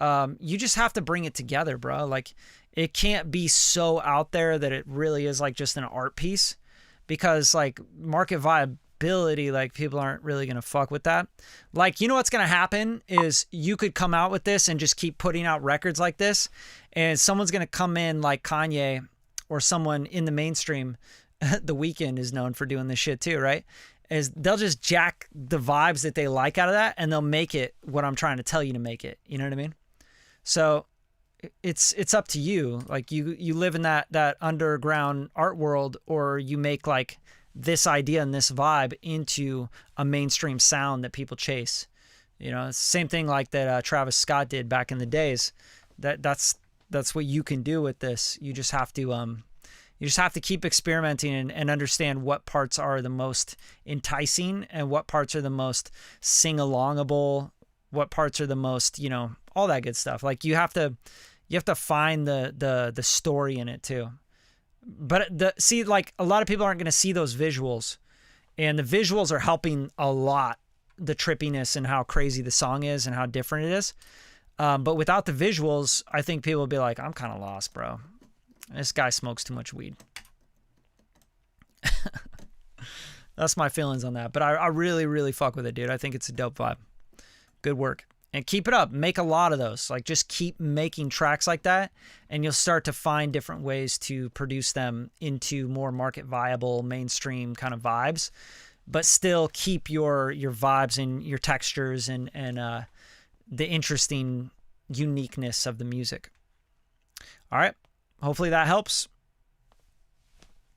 You just have to bring it together, bro. Like it can't be so out there that it really is like just an art piece, because like market viability, like people aren't really going to fuck with that. Like, what's going to happen is you could come out with this and just keep putting out records like this, and someone's going to come in like Kanye or someone in the mainstream. The Weeknd is known for doing this shit too, right? Is they'll just jack the vibes that they like out of that, and they'll make it what I'm trying to tell you to make it. You know what I mean? So it's up to you. Like you live in that underground art world, or you make like this idea and this vibe into a mainstream sound that people chase. It's the same thing like that Travis Scott did back in the days. That's what you can do with this. You just have to keep experimenting and understand what parts are the most enticing and what parts are the most sing-alongable, what parts are the most, all that good stuff. Like you have to find the story in it too. But see, like a lot of people aren't going to see those visuals, and the visuals are helping a lot, the trippiness and how crazy the song is and how different it is. But without the visuals, I think people will be like, I'm kind of lost, bro. This guy smokes too much weed. That's my feelings on that. But I really, really fuck with it, dude. I think it's a dope vibe. Good work. And keep it up. Make a lot of those. Like, just keep making tracks like that, and you'll start to find different ways to produce them into more market viable, mainstream kind of vibes, but still keep your vibes and your textures and the interesting uniqueness of the music. All right. Hopefully that helps.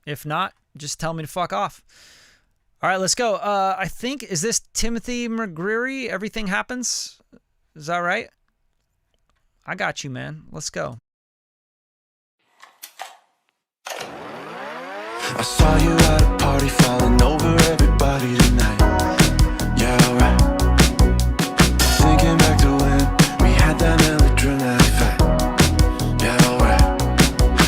If not, just tell me to fuck off. All right, let's go. I think, is this Timothy McGreary? Everything Happens? Is that right? I got you, man. Let's go. I saw you at a party falling over everybody tonight. Yeah, alright. Thinking back to when we had that melodramatic fight. Yeah, alright.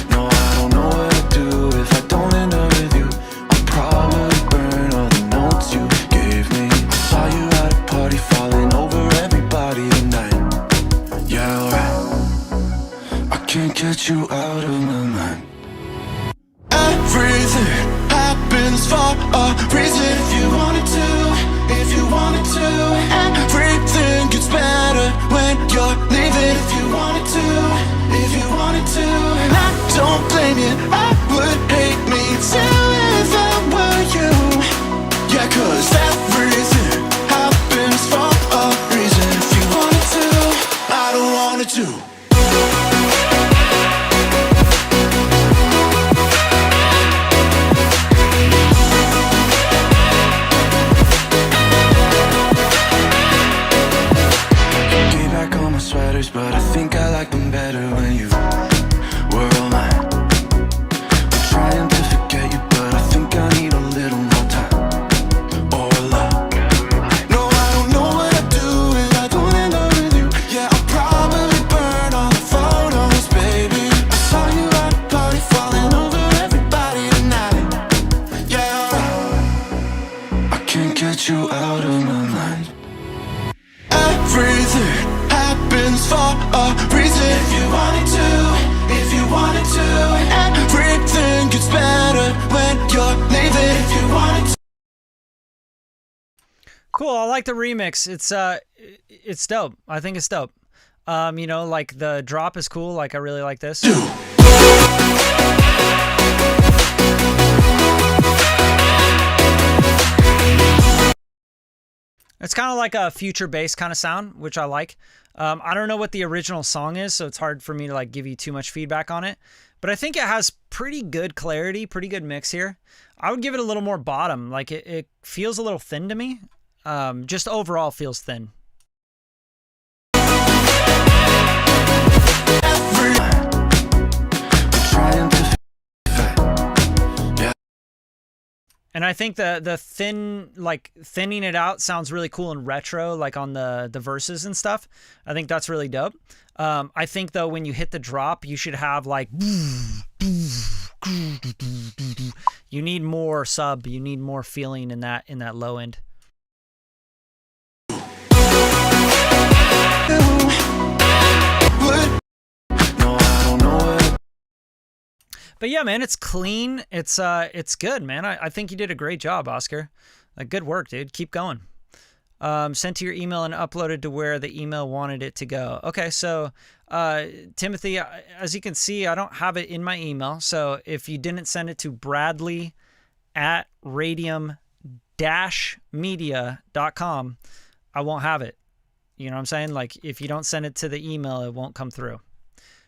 No, I don't know what to do if I don't end up with you. I'll probably burn all the notes you gave me. I saw you at a party falling over everybody tonight. Yeah, alright. I can't get you out of my mind. Everything happens for a reason. If you wanted to, if you wanted to. Everything gets better when you're leaving. If you wanted to, if you wanted to. And I don't blame you, I would hate me too if I were you. Yeah, cause everything happens for a reason. If you wanted to, I don't want it to. But I think I like them better when you were all mine. I'm trying to forget you, but I think I need a little more time. Or a lot. No, I don't know what I do if I don't end up with you. Yeah, I'll probably burn all the photos, baby. I saw you at a party falling over everybody tonight. Yeah, alright. I can't get you out of my mind. Everything happens for a reason. If you wanted to, if you wanted to. Everything gets better when you're leaving. If you wanted to. Cool. I like the remix. It's dope. I think it's dope. Like the drop is cool. Like I really like this. It's kind of like a future bass kind of sound, which I like. I don't know what the original song is, so it's hard for me to like give you too much feedback on it. But I think it has pretty good clarity, pretty good mix here. I would give it a little more bottom. Like it feels a little thin to me. Just overall feels thin. And I think the thinning it out sounds really cool and retro, like on the verses and stuff. I think that's really dope. I think though when you hit the drop, you should have like you need more sub, you need more feeling in that low end. But yeah, man, it's clean. It's good, man. I think you did a great job, Oscar. Good work, dude. Keep going. Sent to your email and uploaded to where the email wanted it to go. Okay, so Timothy, as you can see, I don't have it in my email. So if you didn't send it to Bradley at radium-media.com, I won't have it. You know what I'm saying? Like if you don't send it to the email, it won't come through.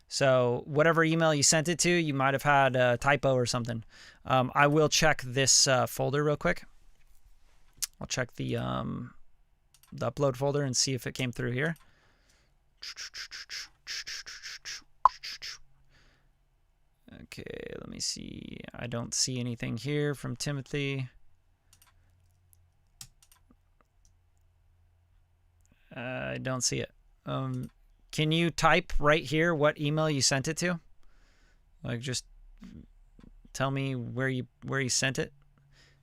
So whatever email you sent it to, you might have had a typo or something. I will check this folder real quick. I'll check the upload folder and see if it came through here. Okay, let me see. I don't see anything here from Timothy. I don't see it. Can you type right here what email you sent it to? Like just tell me where you sent it,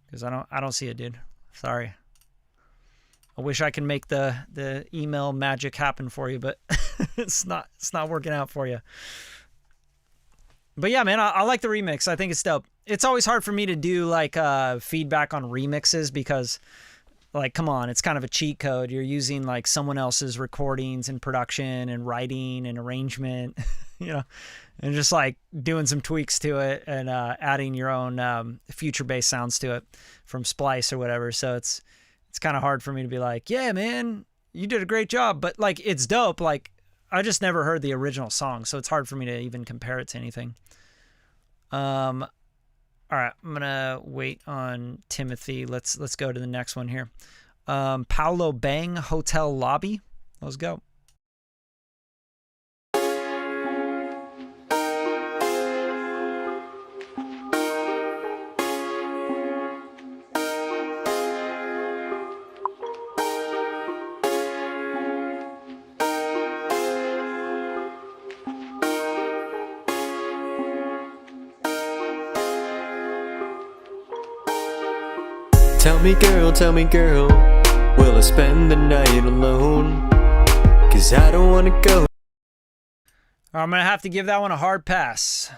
because I don't see it, dude. Sorry. I wish I could make the email magic happen for you, but it's not working out for you. But yeah, man, I like the remix. I think it's dope. It's always hard for me to do like feedback on remixes because, like, come on, it's kind of a cheat code. You're using like someone else's recordings and production and writing and arrangement, you know, and just like doing some tweaks to it and adding your own future bass sounds to it from Splice or whatever. So it's kind of hard for me to be like, yeah, man, you did a great job. But like, it's dope. Like, I just never heard the original song, so it's hard for me to even compare it to anything. All right, I'm gonna wait on Timothy. Let's go to the next one here. Paolo Bang Hotel Lobby. Let's go. Tell me girl, will I spend the night alone? 'Cause I don't wanna go. I'm gonna have to give that one a hard pass.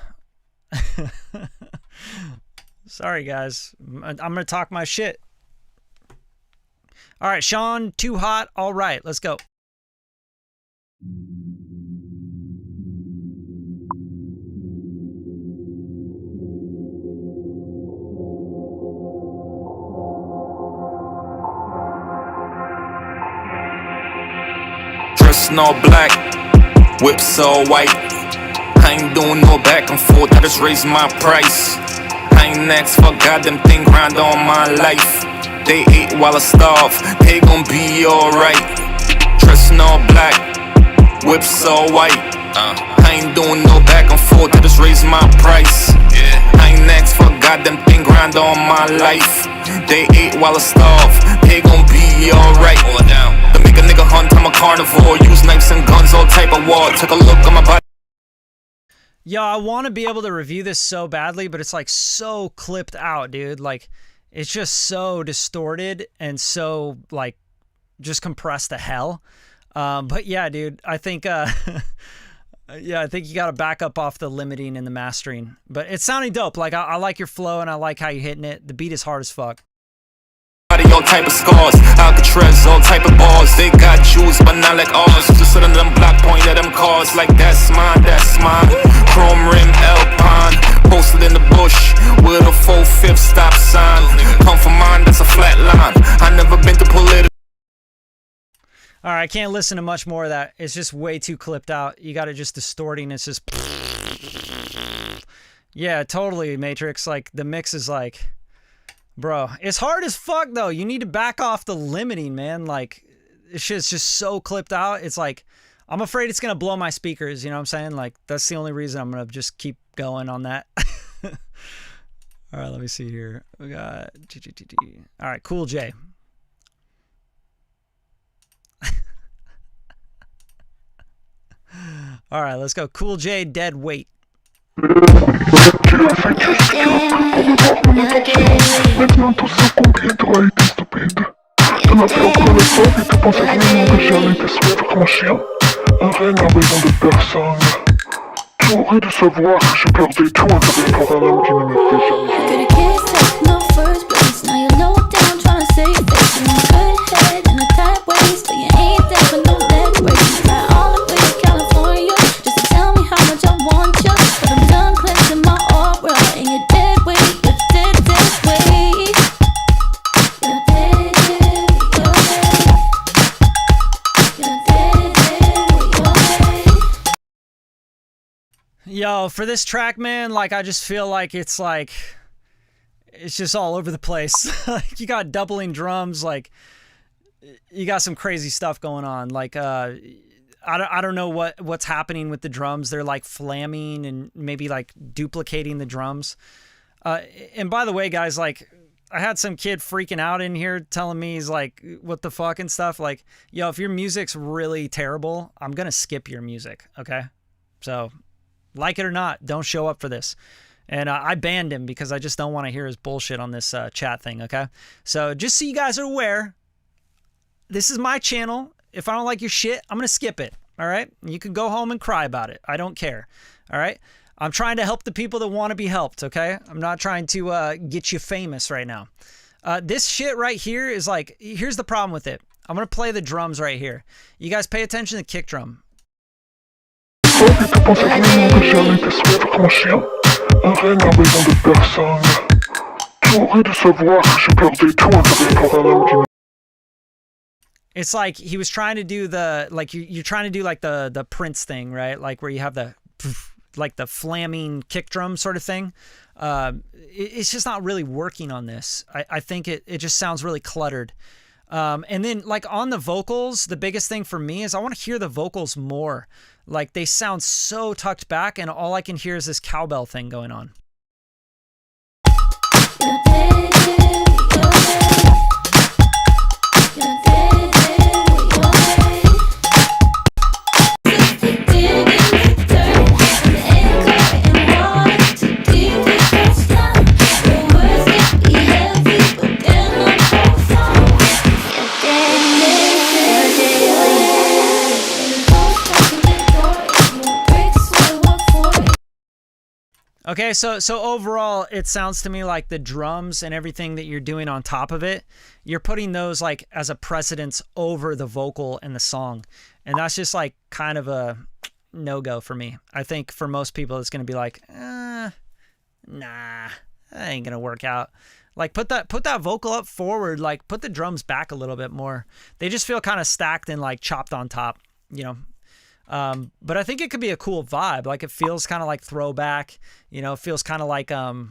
Sorry, guys. I'm gonna talk my shit. All right, Sean, Too Hot. All right, let's go. Dressing all black, whips all white. I ain't doing no back and forth, I just raise my price. I ain't asked for goddamn thing, grind all my life. They ate while I starve, they gon' be alright. Dressing all black, whips all white. I ain't doing no back and forth, I just raise my price. I ain't asked for goddamn thing, grind all my life. They ate while I starve, they gon' be alright. To make a nigga hunt, I'm a carnivore. Use knives and guns, all type of war. Take a look at my body. Yo, I want to be able to review this so badly, but it's like so clipped out, dude. Like, it's just so distorted and so like just compressed to hell. But yeah, dude, I think yeah, I think you got to back up off the limiting and the mastering. But it's sounding dope. Like I like your flow and I like how you're hitting it. The beat is hard as fuck. All type of scars, Alcatraz, all type of bars. They got jewels, but not like ours. Just sit on them block point at them cars. Like that's mine, that's mine. Chrome rim, Alpine. Posted in the bush with a 4/5 stop sign. Come for mine, that's a flat line. I never been to political. All right, I can't listen to much more of that. It's just way too clipped out. You got it just distorting. It's just... Yeah, totally, Matrix. Like, the mix is like... Bro, it's hard as fuck, though. You need to back off the limiting, man. Like, this shit's just so clipped out. It's like... I'm afraid it's going to blow my speakers, you know what I'm saying? Like, that's the only reason I'm going to just keep going on that. All right, let me see here. We got... All right, Cool J. All right, let's go. Cool J, Dead Weight. Maintenant tout ce qu'on viendra est stupide. De ma propre leçon, et tu pensais vraiment que j'allais te suivre comme un chien. Un règne en besoin de personne. Tu aurais dû savoir que je perdais tout en t'avais pour un homme qui ne m'était jamais. Could've kissed us in the first place. Now you're low down trying to save face. In a good head and a tight waist, but you ain't there for no leg breaks. Fly all the way to California just to tell me how much I want you. But I'm done cleansing my aura, and you're dead weight. You're dead, dead weight. You're dead, dead, you're dead. You're dead, dead, you're dead. Yo, for this track, man, like, I just feel like it's just all over the place. Like, you got doubling drums, like, you got some crazy stuff going on. Like, I don't know what's happening with the drums. They're like flamming and maybe like duplicating the drums. And by the way, guys, like, I had some kid freaking out in here telling me, he's like, what the fuck and stuff. Like, yo, if your music's really terrible, I'm going to skip your music. Okay. So like it or not, don't show up for this. And I banned him because I just don't want to hear his bullshit on this chat thing. Okay. So just so you guys are aware, this is my channel. If I don't like your shit, I'm going to skip it. All right. You can go home and cry about it. I don't care. All right. I'm trying to help the people that want to be helped. Okay. I'm not trying to get you famous right now. This shit right here is like, here's the problem with it. I'm going to play the drums right here. You guys pay attention to the kick drum. Et tu pensais vraiment que j'allais te suivre comme un chien. Un règne en besoin de personne. Tu aurais dû savoir que je perdais tout en t'avais pour un homme qui ne. It's like he was trying to do the, like, you're trying to do like the Prince thing, right? Like where you have the, like the flamming kick drum sort of thing. It's just not really working on this. I think it just sounds really cluttered. And then like on the vocals, the biggest thing for me is I want to hear the vocals more. Like they sound so tucked back and all I can hear is this cowbell thing going on. Okay, so overall, it sounds to me like the drums and everything that you're doing on top of it, you're putting those like as a precedence over the vocal and the song. And that's just like kind of a no-go for me. I think for most people, it's going to be like, nah, that ain't going to work out. Like put that vocal up forward, like put the drums back a little bit more. They just feel kind of stacked and like chopped on top, you know. But I think it could be a cool vibe. Like it feels kind of like throwback, you know, it feels kind of like, God,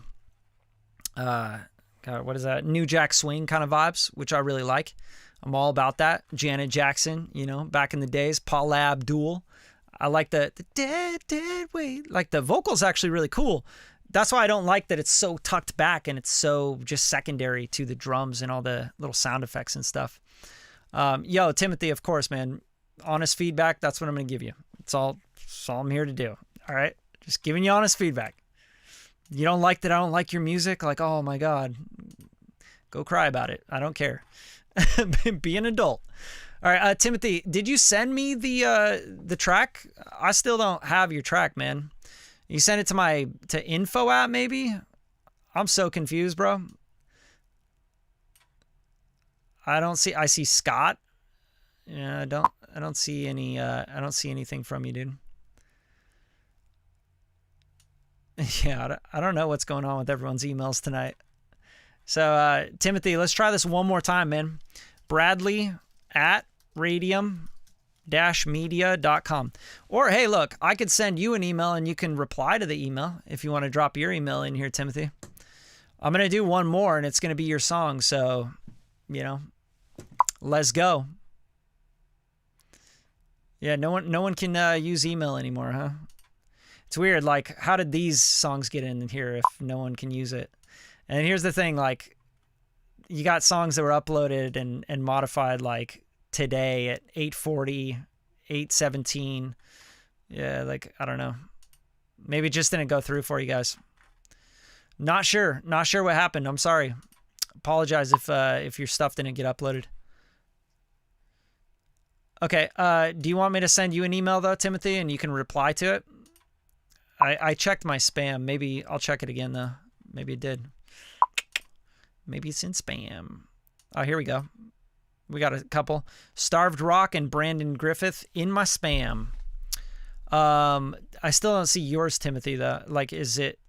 what is that? New Jack Swing kind of vibes, which I really like. I'm all about that. Janet Jackson, you know, back in the days, Paula Abdul. I like the dead weight. Like the vocals actually really cool. That's why I don't like that it's so tucked back and it's so just secondary to the drums and all the little sound effects and stuff. Yo, Timothy, of course, man. Honest feedback, that's what I'm going to give you. That's all I'm here to do. All right? Just giving you honest feedback. You don't like that I don't like your music? Like, oh my God. Go cry about it. I don't care. Be an adult. All right, Timothy, did you send me the track? I still don't have your track, man. You sent it to info app maybe? I'm so confused, bro. I see Scott. Yeah, I don't see any I don't see anything from you, dude. Yeah, I don't know what's going on with everyone's emails tonight. So, Timothy, let's try this one more time, man. Bradley at radium-media.com. Or, hey, look, I could send you an email and you can reply to the email if you want to drop your email in here, Timothy. I'm going to do one more, and it's going to be your song, so, let's go. Yeah, no one can use email anymore, huh? It's weird, like, how did these songs get in here if no one can use it? And here's the thing, like, you got songs that were uploaded and modified, like, today at 8:40, 8:17. Yeah, like, I don't know. Maybe it just didn't go through for you guys. Not sure what happened. I'm sorry. Apologize if your stuff didn't get uploaded. Okay, do you want me to send you an email, though, Timothy, and you can reply to it? I checked my spam. Maybe I'll check it again, though. Maybe it did. Maybe it's in spam. Oh, here we go. We got a couple. Starved Rock and Brandon Griffith in my spam. I still don't see yours, Timothy, though. Like, is it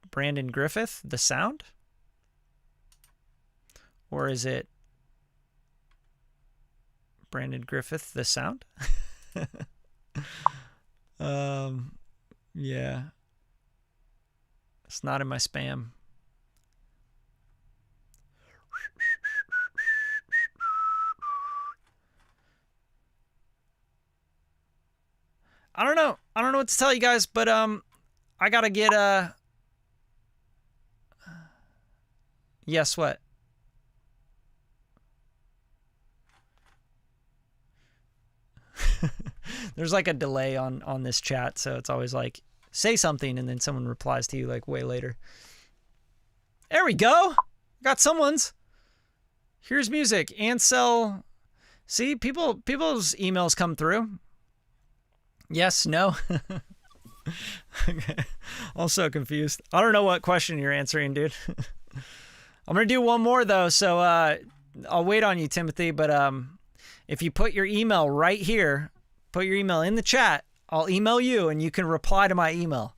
Brandon Griffith, the sound? Or is it Brandon Griffith, the sound? Yeah. It's not in my spam. I don't know what to tell you guys, but I gotta get yes, what? There's like a delay on this chat, so it's always like, say something, and then someone replies to you like way later. There we go. Got someone's. Here's music. Ansel. See, people's emails come through. Yes, no. Okay. I'm so confused. I don't know what question you're answering, dude. I'm going to do one more, though, so I'll wait on you, Timothy, but if you put your email right here, put your email in the chat, I'll email you, and you can reply to my email.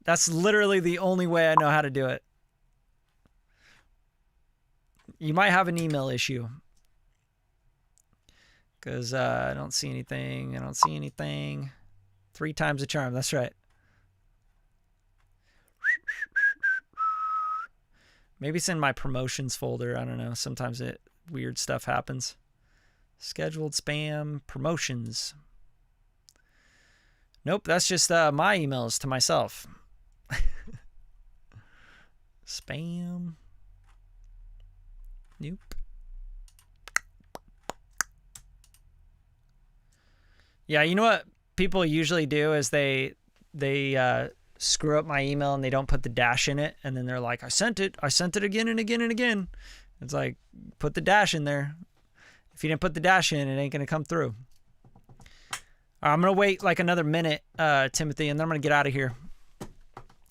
That's literally the only way I know how to do it. You might have an email issue. Because I don't see anything. I don't see anything. 3 times the charm. That's right. Maybe it's in my promotions folder. I don't know. Sometimes weird stuff happens. Scheduled spam promotions. Nope, that's just my emails to myself. Spam. Nope. Yeah, you know what people usually do is they screw up my email and they don't put the dash in it, and then they're like, I sent it again and again and again. It's like, put the dash in there. If you didn't put the dash in, it ain't gonna come through. I'm gonna wait like another minute, Timothy, and then I'm gonna get out of here.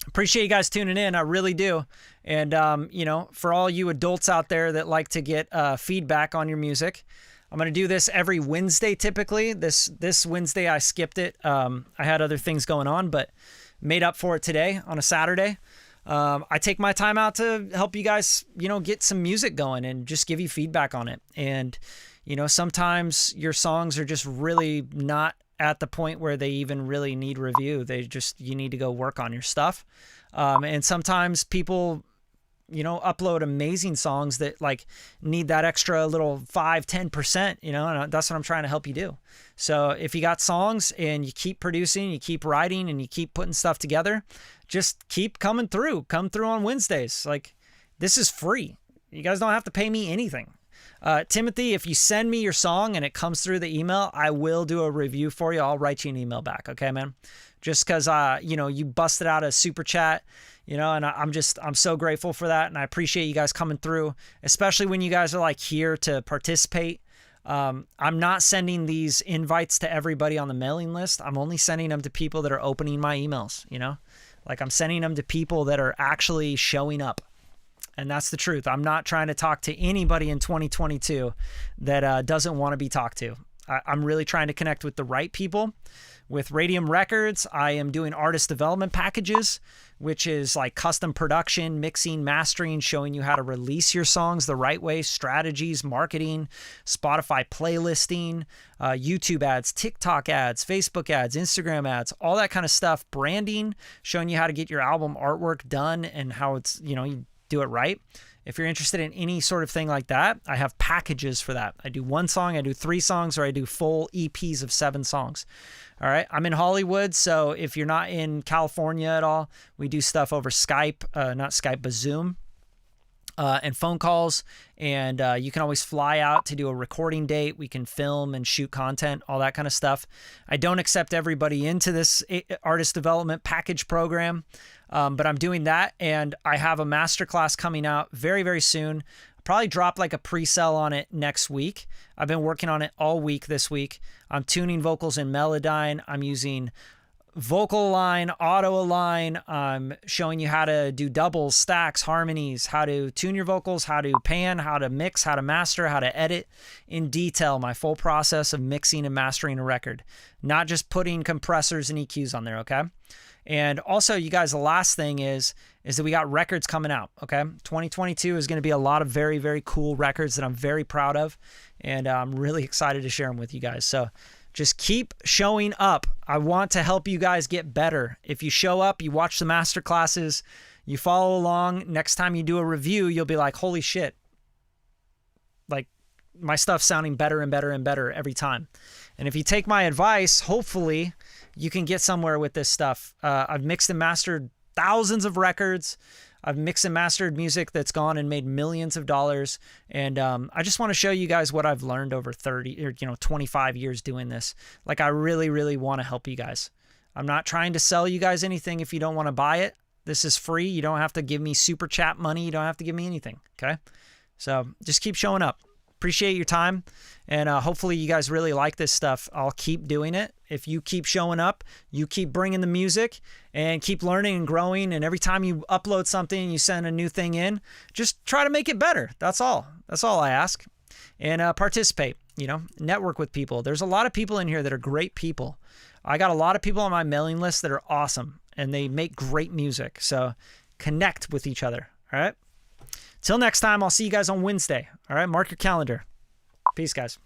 Appreciate you guys tuning in. I really do. And for all you adults out there that like to get feedback on your music, I'm going to do this every Wednesday typically. This Wednesday I skipped it. I had other things going on, but made up for it today on a Saturday. I take my time out to help you guys, get some music going and just give you feedback on it. And, sometimes your songs are just really not at the point where they even really need review. You need to go work on your stuff. And sometimes people, upload amazing songs that like need that extra little 5-10%, and that's what I'm trying to help you do. So if you got songs and you keep producing, you keep writing, and you keep putting stuff together, just keep coming through. Come through on Wednesdays. Like, this is free. You guys don't have to pay me anything. Timothy, if you send me your song and it comes through the email, I will do a review for you. I'll write you an email back. Okay, man? Just because, you busted out a super chat, and I'm so grateful for that. And I appreciate you guys coming through, especially when you guys are like here to participate. I'm not sending these invites to everybody on the mailing list. I'm only sending them to people that are opening my emails, like I'm sending them to people that are actually showing up. And that's the truth. I'm not trying to talk to anybody in 2022 that doesn't want to be talked to. I'm really trying to connect with the right people. With Radium Records, I am doing artist development packages, which is like custom production, mixing, mastering, showing you how to release your songs the right way, strategies, marketing, Spotify playlisting, YouTube ads, TikTok ads, Facebook ads, Instagram ads, all that kind of stuff, branding, showing you how to get your album artwork done and how it's, you do it right. If you're interested in any sort of thing like that, I have packages for that. I do 1 song, I do 3 songs, or I do full EPs of 7 songs. All right. I'm in Hollywood, so if you're not in California at all, we do stuff over Skype, not Skype, but Zoom, and phone calls. And you can always fly out to do a recording date. We can film and shoot content, all that kind of stuff. I don't accept everybody into this artist development package program, but I'm doing that. And I have a masterclass coming out very, very soon. Probably drop like a pre-sale on it next week. I've been working on it all week this week. I'm tuning vocals in Melodyne. I'm using Vocal Align, Auto Align. I'm showing you how to do doubles, stacks, harmonies, how to tune your vocals, how to pan, how to mix, how to master, how to edit in detail, my full process of mixing and mastering a record. Not just putting compressors and EQs on there, okay? And also, you guys, the last thing is that we got records coming out, okay? 2022 is going to be a lot of very, very cool records that I'm very proud of, and I'm really excited to share them with you guys. So just keep showing up. I want to help you guys get better. If you show up, you watch the master classes, you follow along, next time you do a review, you'll be like, holy shit, like my stuff's sounding better and better and better every time. And if you take my advice, hopefully you can get somewhere with this stuff. I've mixed and mastered thousands of records. I've mixed and mastered music that's gone and made millions of dollars. And I just want to show you guys what I've learned over 30 or 25 years doing this. Like, I really, really want to help you guys. I'm not trying to sell you guys anything if you don't want to buy it. This is free. You don't have to give me super chat money. You don't have to give me anything. Okay. So just keep showing up. Appreciate your time. And hopefully you guys really like this stuff. I'll keep doing it. If you keep showing up, you keep bringing the music and keep learning and growing. And every time you upload something and you send a new thing in, just try to make it better. That's all. That's all I ask. And participate, network with people. There's a lot of people in here that are great people. I got a lot of people on my mailing list that are awesome and they make great music. So connect with each other. All right. Till next time, I'll see you guys on Wednesday. All right. Mark your calendar. Peace, guys.